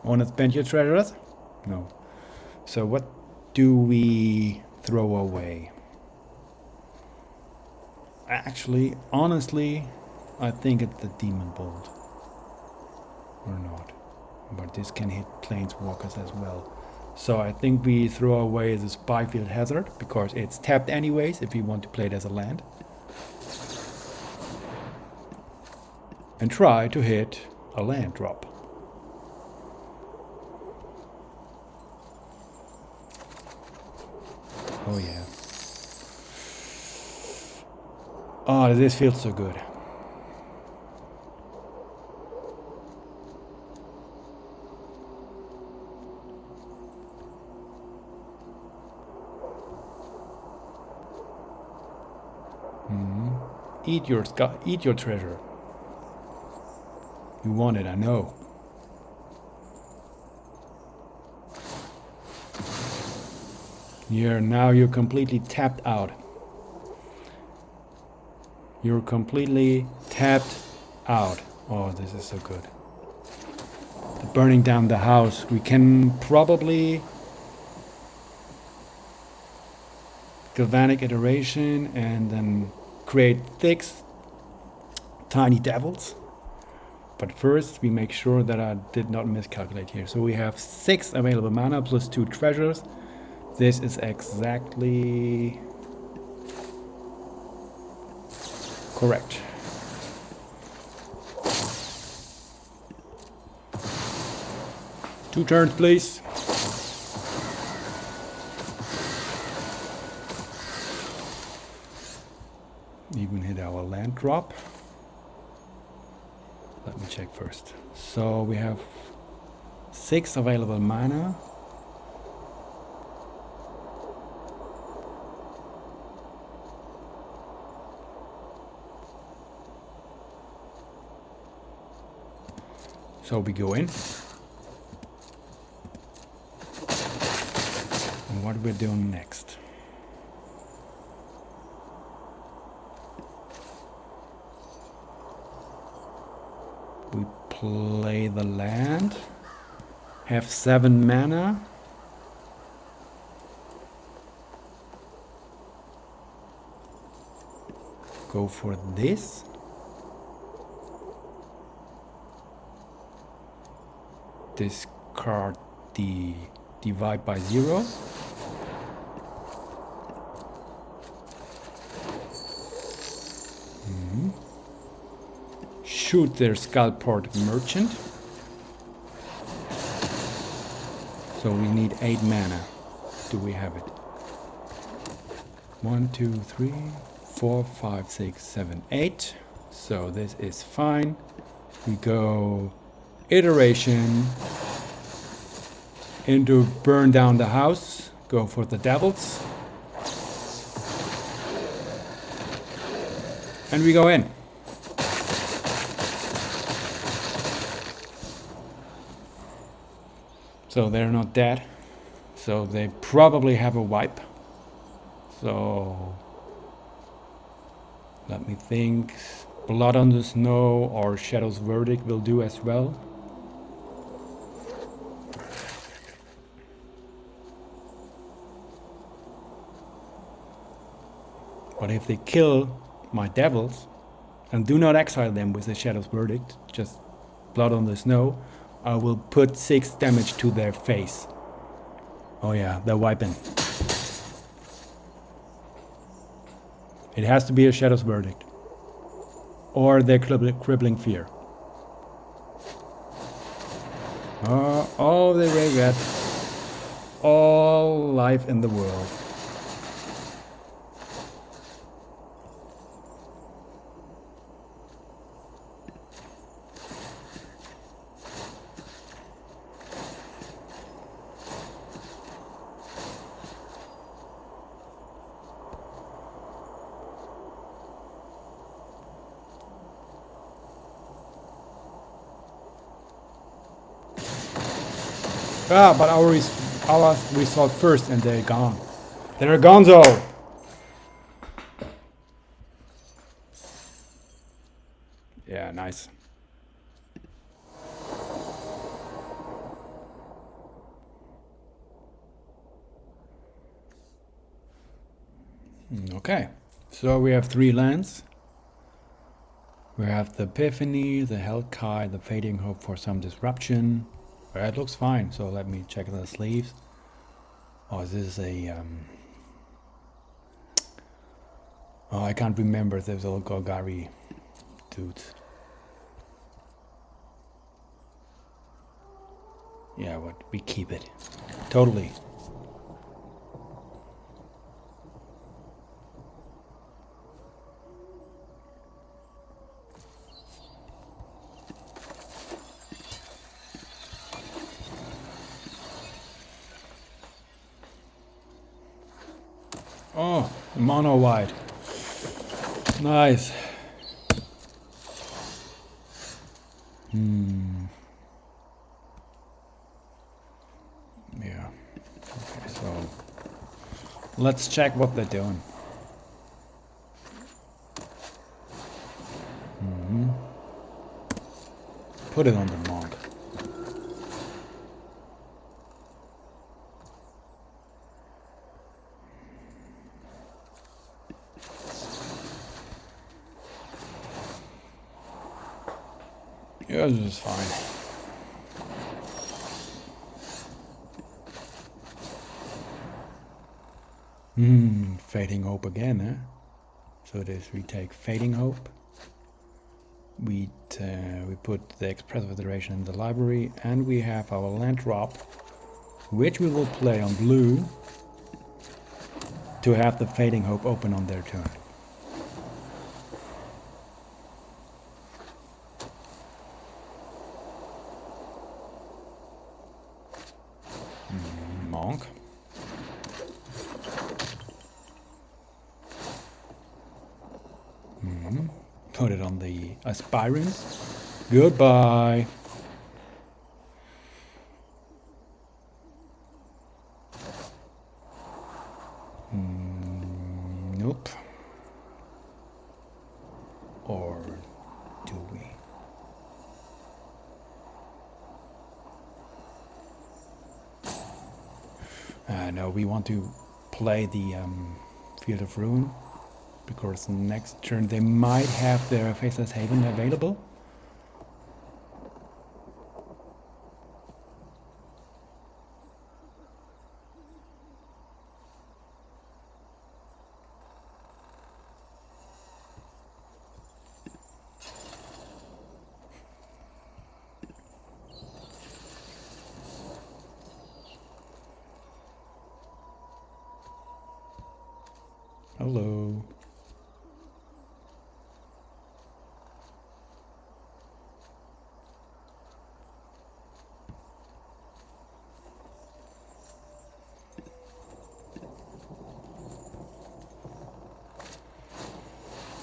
A: Want to spend your treasures? No. So what do we throw away? Actually, honestly, I think it's the Demon Bolt. Or not. But this can hit Planeswalkers as well. So I think we throw away the Spyfield Hazard, because it's tapped anyways if we want to play it as a land. And try to hit a land drop. Oh yeah. Oh, this feels so good. Eat your treasure. You want it, I know. You're completely tapped out. You're completely tapped out. Oh, this is so good. Burning down the house. We can probably galvanic iteration and then create 6 tiny devils. But first we make sure that I did not miscalculate here. So we have 6 available mana plus 2 treasures. This is exactly correct. Two turns, please. Even hit our land drop. Let me check first. So we have 6 available mana. So we go in. And what we're doing next. We play the land. Have 7 mana. Go for this. Discard the divide by 0. Shoot their Skullport Merchant. So we need 8 mana. Do we have it? 1, 2, 3, 4, 5, 6, 7, 8. So this is fine. We go iteration into burn down the house. Go for the devils. And we go in. So they're not dead. So they probably have a wipe. So let me think. Blood on the Snow or Shadow's Verdict will do as well. But if they kill my devils and do not exile them with the Shadow's Verdict, just Blood on the Snow, I will put 6 damage to their face. Oh yeah, they're wiping. It has to be a Shadow's Verdict. Or their Crippling Fear. Oh, they will get all life in the world. Ah, but ours we saw it first and they're gone. They're gonzo! Yeah, nice. Okay, so we have 3 lands. We have the Epiphany, the Hellkite, the Fading Hope for some disruption. It looks fine, so let me check the sleeves. Oh, this is a... Oh, I can't remember. There's all Golgari dudes. Yeah, what? We keep it. Totally. Oh, mono white. Nice. Yeah. Okay, so let's check what they're doing. Put it on the monk. Yeah, this is fine. Fading Hope again, eh? So this we take Fading Hope. We put the Express Federation in the library, and we have our land drop, which we will play on blue to have the Fading Hope open on their turn. Monk. Put it on the Aspirant. Goodbye. Nope. Or do we? No, we want to play the Field of Ruin, because next turn they might have their Faceless Haven available. Hello.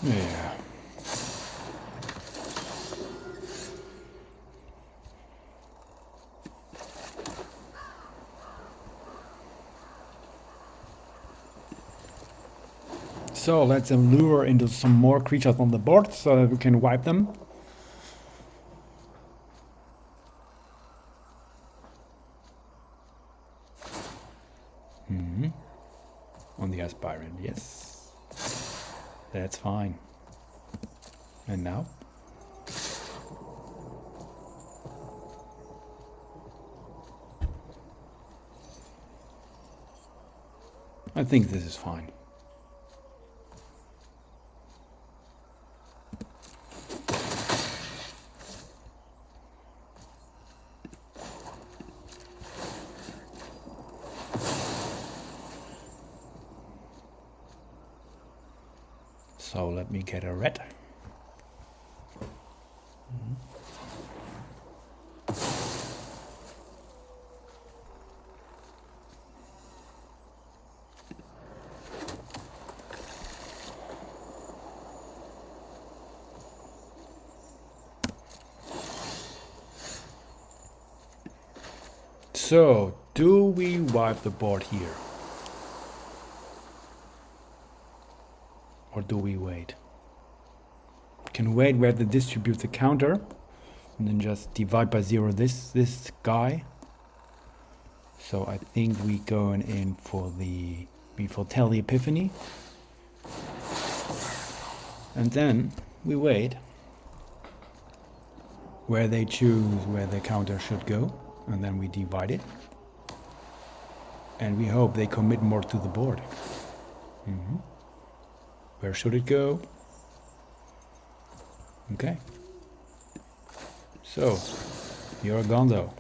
A: Yeah. So let's lure into some more creatures on the board so that we can wipe them. On the aspirant, yes. That's fine. And now? I think this is fine. So let me get a red. So, do we wipe the board here? Or do we wait? We can wait, we have to distribute the counter and then just divide by 0 this guy. So I think we going in for the Izzet Epiphany. And then we wait where they choose where the counter should go, and then we divide it. And we hope they commit more to the board. Where should it go? Okay. So, you're gone though.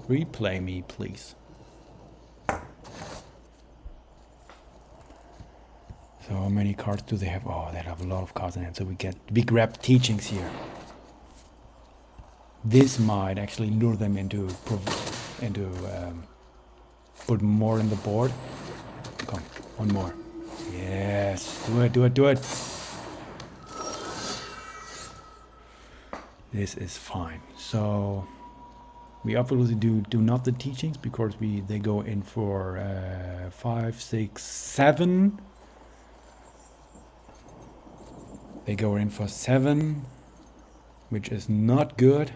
A: Replay me, please. So how many cards do they have? Oh, they have a lot of cards in hand. So we grab teachings here. This might actually lure them into put more in the board. Come, one more. Yes, do it. This is fine. So we obviously do not the teachings because they go in for 5, 6, 7. They go in for 7, which is not good.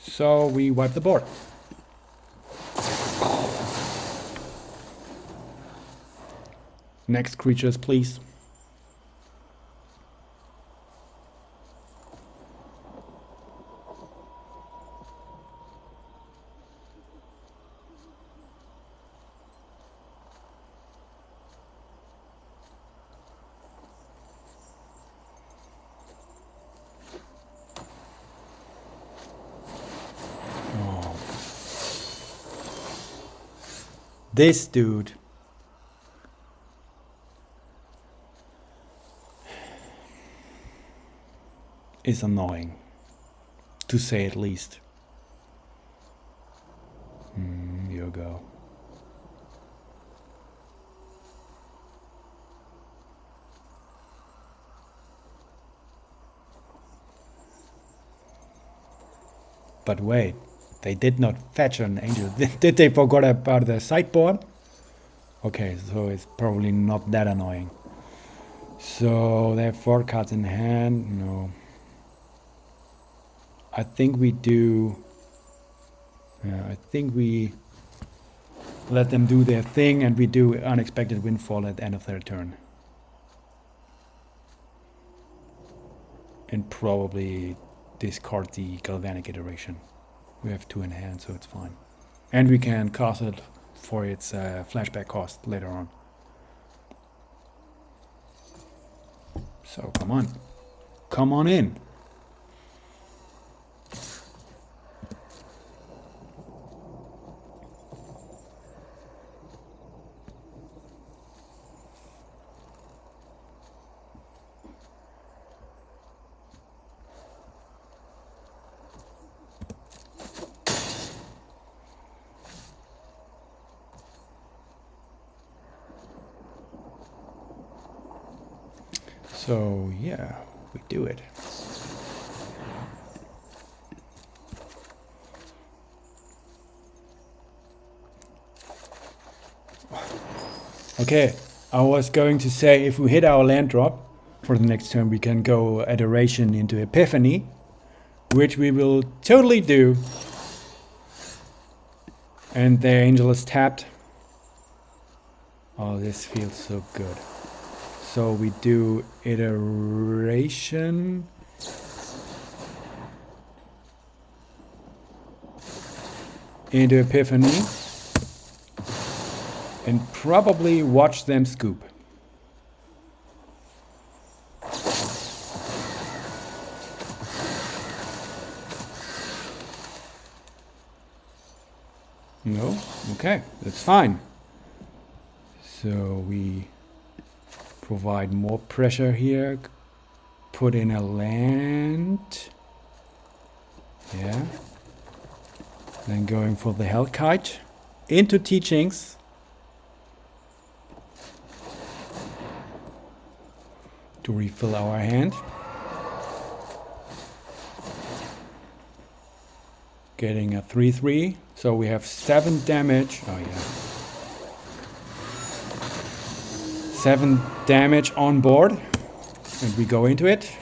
A: So we wipe the board. Next creatures, please. This dude is annoying, to say at least. You go. But wait, they did not fetch an angel. Did they forget about the sideboard? Okay, so it's probably not that annoying. So they have 4 cards in hand. No. I think we do Yeah, I think we let them do their thing and we do unexpected windfall at the end of their turn. And probably discard the galvanic iteration. We have 2 in hand, so it's fine. And we can cast it for its flashback cost later on. So come on. Come on in. So yeah, we do it. Okay, I was going to say if we hit our land drop for the next turn, we can go Adoration into Epiphany, which we will totally do. And the angel is tapped. Oh, this feels so good. So we do Iteration. Into Epiphany. And probably watch them scoop. No? Okay, that's fine. So we provide more pressure here. Put in a land. Yeah. Then going for the Hellkite. Into Teachings. To refill our hand. Getting a 3/3. So we have 7 damage. Oh yeah. 7 damage on board. And we go into it.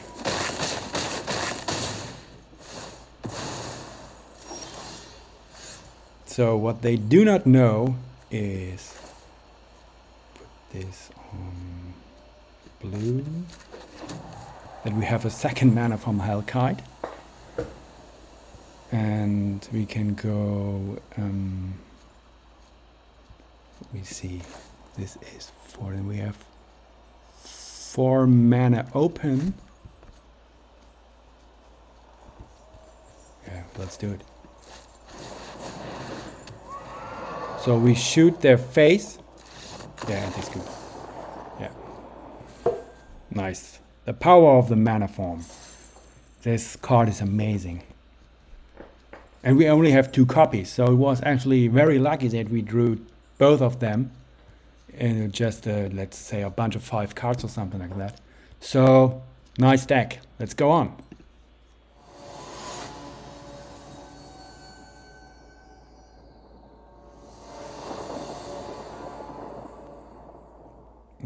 A: So what they do not know is put this on blue. That we have a 2nd mana from Hellkite. And we can go, let me see, this is 4, and we have 4 mana open. Yeah, let's do it. So we shoot their face. Yeah, anti-scoop. Yeah. Nice. The power of the mana form. This card is amazing. And we only have 2 copies, so it was actually very lucky that we drew both of them. And just, let's say, a bunch of 5 cards or something like that. So, nice deck. Let's go on.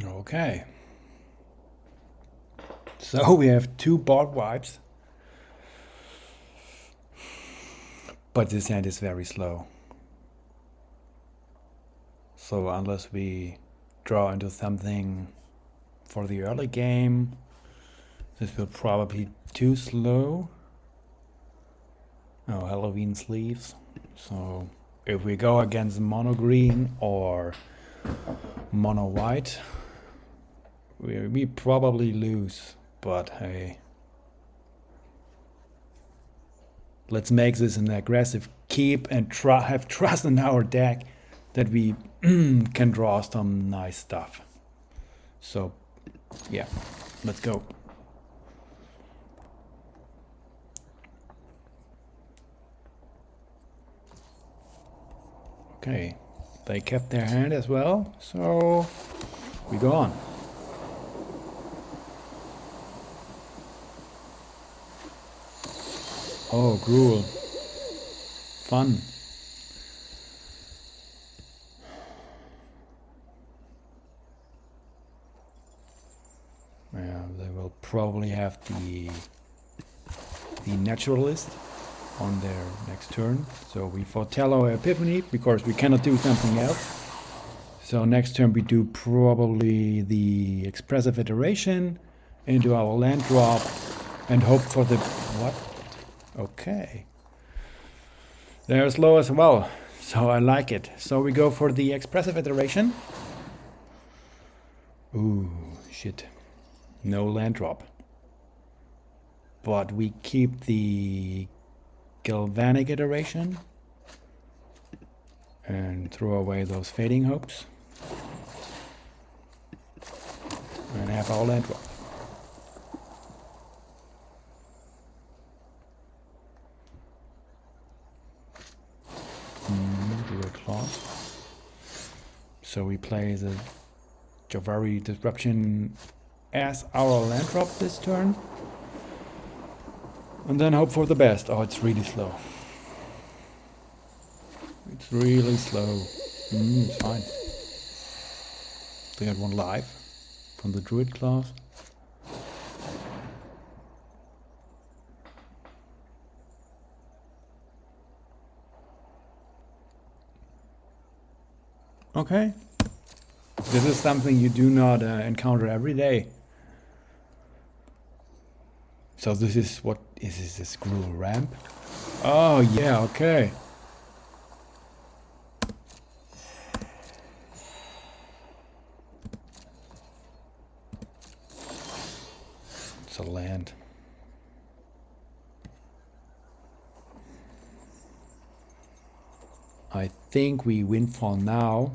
A: Okay. So we have 2 board wipes. But this hand is very slow. So unless we draw into something for the early game, this will probably be too slow. Oh, Halloween sleeves. So if we go against mono green or mono white, we probably lose. But hey. Let's make this an aggressive keep and have trust in our deck that we can draw some nice stuff. So, yeah, let's go. Okay, they kept their hand as well, so we go on. Oh, Gruel. Fun. Yeah, they will probably have the naturalist on their next turn. So we foretell our Epiphany because we cannot do something else. So next turn we do probably the Expressive Iteration into our land drop and hope for the... what? Okay. They're slow as well, so I like it. So we go for the Expressive Iteration. Ooh, shit. No land drop. But we keep the Galvanic Iteration and throw away those Fading Hopes. And have our land drop. Druid Claws. So we play the Javari Disruption as our land drop this turn. And then hope for the best. Oh, it's really slow. It's really slow. It's fine. They got one live from the Druid class. Okay. This is something you do not encounter every day. So this is what is this, a Scroll Ramp? Oh yeah, okay. It's a land. I think we windfall now.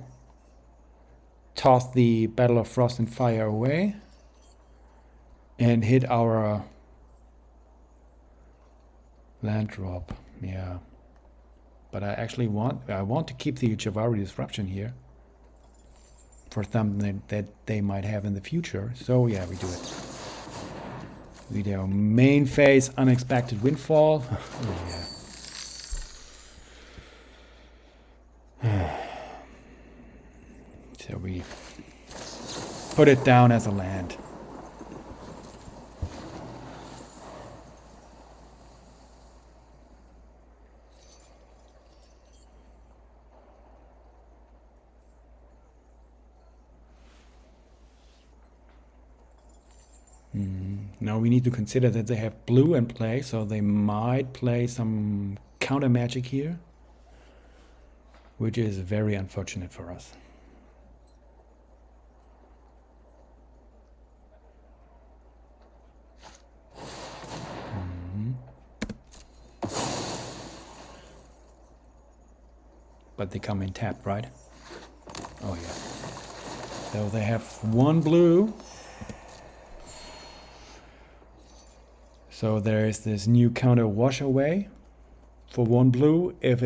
A: Toss the Battle of Frost and Fire away. And hit our land drop. Yeah. But I actually want to keep the Javari Disruption here. For something that they might have in the future. So yeah, we do it. We do main phase Unexpected Windfall. Oh yeah. So we put it down as a land. Now we need to consider that they have blue in play, so they might play some counter magic here, which is very unfortunate for us. But they come in tapped, right? Oh yeah. So they have one blue. So there is this new counter wash away for one blue if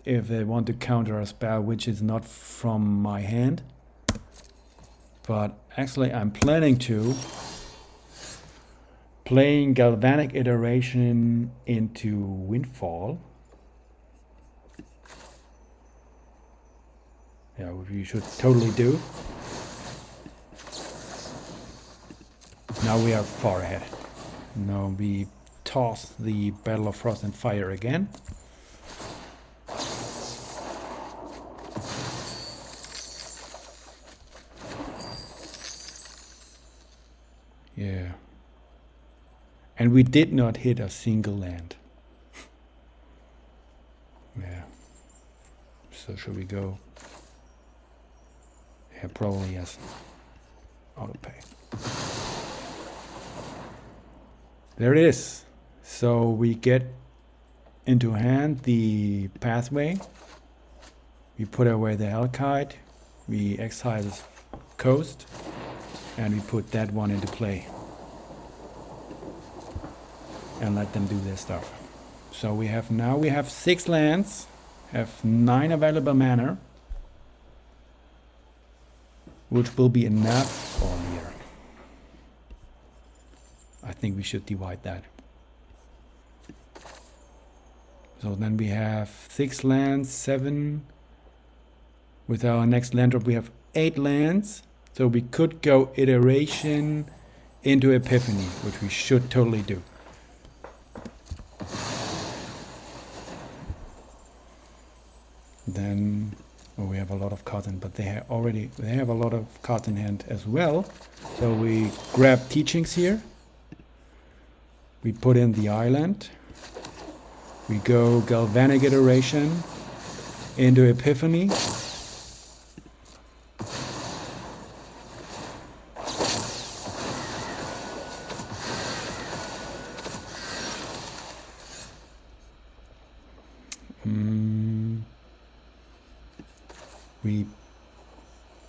A: they want to counter a spell which is not from my hand. But actually I'm planning to playing Galvanic Iteration into Windfall. Yeah, we should totally do. Now we are far ahead. Now we toss the Battle of Frost and Fire again. Yeah. And we did not hit a single land. Yeah. So should we go? Yeah, probably yes. Auto pay. There it is. So we get into hand the pathway. We put away the Hellkite. We exile this coast. And we put that one into play. And let them do their stuff. So we have 6 lands. Have 9 available mana. Which will be enough for here. I think we should divide that. So then we have 6 lands, 7. With our next land drop we have 8 lands. So we could go Iteration into Epiphany, which we should totally do. Then we have a lot of cards in, but they have a lot of cards in hand as well. So we grab teachings here. We put in the island. We go galvanic iteration into Epiphany. We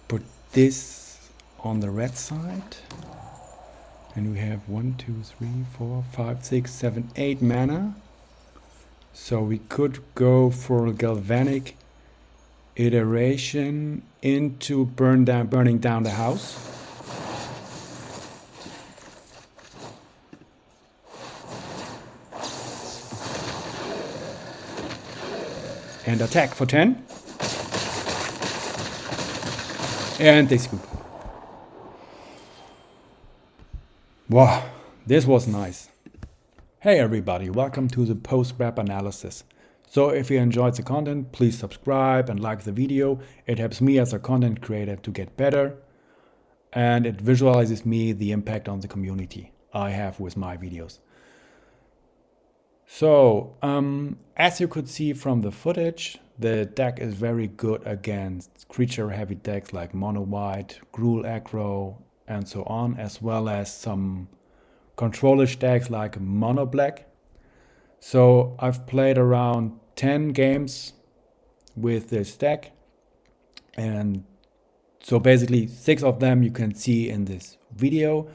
A: put this on the red side, and we have 1, 2, 3, 4, 5, 6, 7, 8 mana. So we could go for a galvanic iteration into burning down the house. And attack for 10. And they scoop. Wow, this was nice. Hey everybody, welcome to the post-grab analysis. So if you enjoyed the content, please subscribe and like the video. It helps me as a content creator to get better, and it visualizes me the impact on the community I have with my videos. So, as you could see from the footage, the deck is very good against creature-heavy decks like Mono White, Gruul Aggro, and so on, as well as some control-ish decks like Mono Black. So I've played around 10 games with this deck, and so basically 6 of them you can see in this video,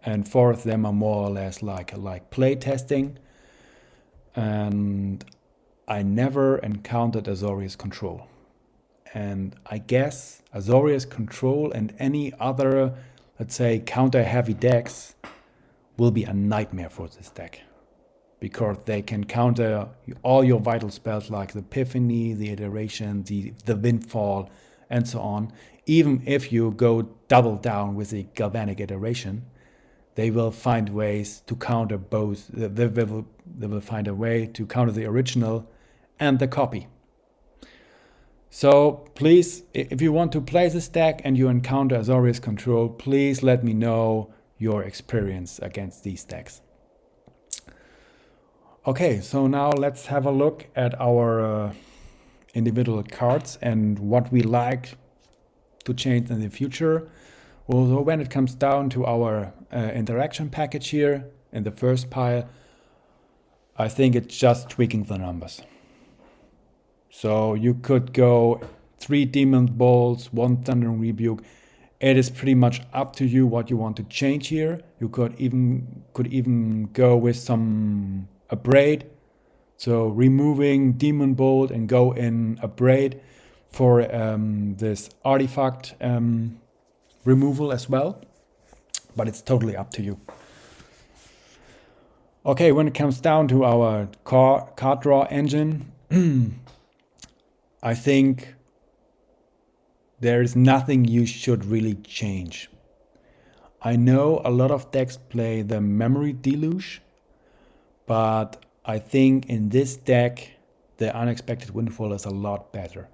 A: and 4 of them are more or less like play testing. And I never encountered Azorius Control. And I guess Azorius Control and any other, let's say, counter-heavy decks will be a nightmare for this deck. Because they can counter all your vital spells like the Epiphany, the Iteration, the Windfall, and so on. Even if you go double down with the Galvanic Iteration, they will find ways to counter both. They will find a way to counter the original and the copy. So please, if you want to play this deck and you encounter Azorius Control, please let me know your experience against these decks. Okay, so now let's have a look at our individual cards and what we like to change in the future. Well, so when it comes down to our interaction package here in the first pile, I think it's just tweaking the numbers. So you could go 3 Demon Bolts, 1 Thundering Rebuke. It is pretty much up to you what you want to change here. You could even go with some Abrade. So removing Demon Bolt and go in Abrade for this artifact removal as well, but it's totally up to you. Okay, when it comes down to our card draw engine, I think there is nothing you should really change. I know a lot of decks play the Memory Deluge, but I think in this deck the Unexpected Windfall is a lot better.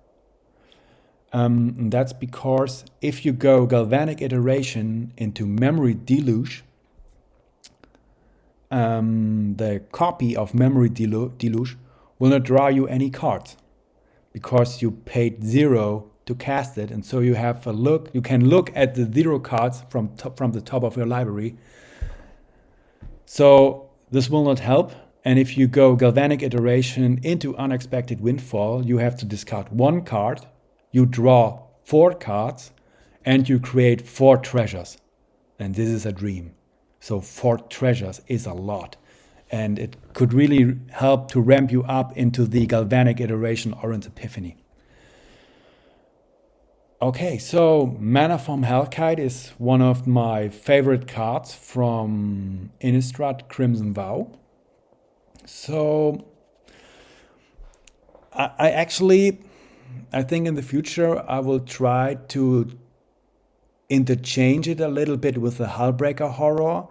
A: And that's because if you go Galvanic Iteration into Memory Deluge, the copy of Memory Deluge will not draw you any cards because you paid 0 to cast it, and so you have a look. You can look at the 0 cards from the top of your library. So this will not help. And if you go Galvanic Iteration into Unexpected Windfall, you have to discard 1 card. You draw 4 cards and you create 4 treasures. And this is a dream. So 4 treasures is a lot. And it could really help to ramp you up into the Galvanic Iteration Orange Epiphany. Okay, so Mana from Hellkite is one of my favorite cards from Innistrad Crimson Vow. So I think in the future I will try to interchange it a little bit with the Hullbreaker Horror,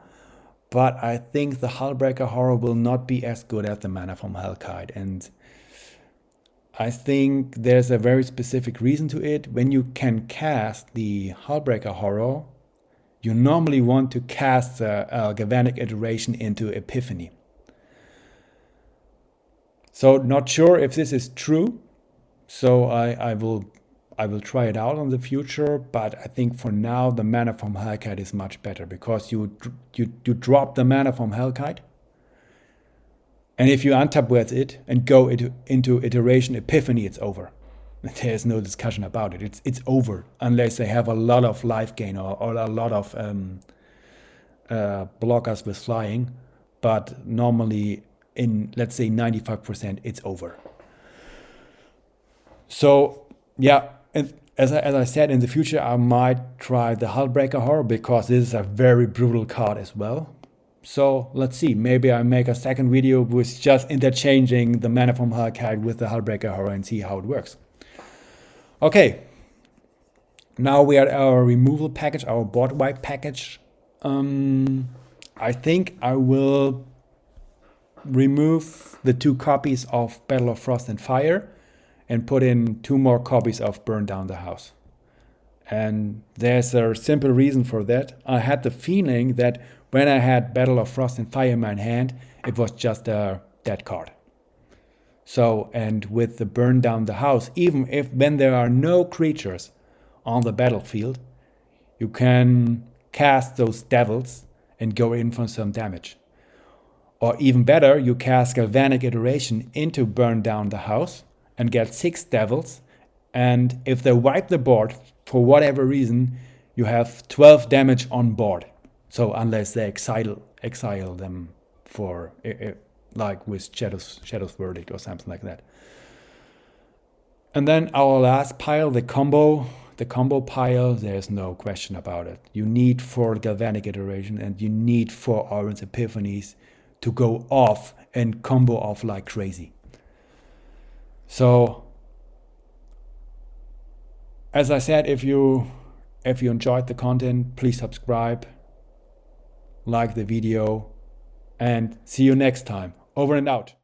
A: but I think the Hullbreaker Horror will not be as good as the Mana from Hellkite. And I think there's a very specific reason to it. When you can cast the Hullbreaker Horror, you normally want to cast a galvanic iteration into Epiphany. So not sure if this is true. So I will try it out in the future, but I think for now the mana from Hellkite is much better, because you drop the mana from Hellkite, and if you untap with it and go into iteration Epiphany, it's over. There's no discussion about it. It's over unless they have a lot of life gain or a lot of blockers with flying. But normally, in let's say 95%, it's over. So yeah, and as I said, in the future I might try the Hullbreaker Horror, because this is a very brutal card as well. So let's see, maybe I make a second video with just interchanging the mana from Hellkite with the Hullbreaker Horror and see how it works. Okay, now we are at our removal package, our board wipe package. I think I will remove the 2 copies of Battle of Frost and Fire and put in 2 more copies of Burn Down the House. And there's a simple reason for that. I had the feeling that when I had Battle of Frost and Fire in my hand, it was just a dead card. So, and with the Burn Down the House, even if when there are no creatures on the battlefield, you can cast those devils and go in for some damage. Or even better, you cast Galvanic Iteration into Burn Down the House and get 6 devils, and if they wipe the board for whatever reason, you have 12 damage on board. So unless they exile them for like with Shadow's Verdict or something like that. And then our last pile, the combo pile, there's no question about it. You need 4 Galvanic Iteration and you need 4 Orange Epiphanies to go off and combo off like crazy. So, as I said, if you enjoyed the content, please subscribe, like the video, and see you next time. Over and out.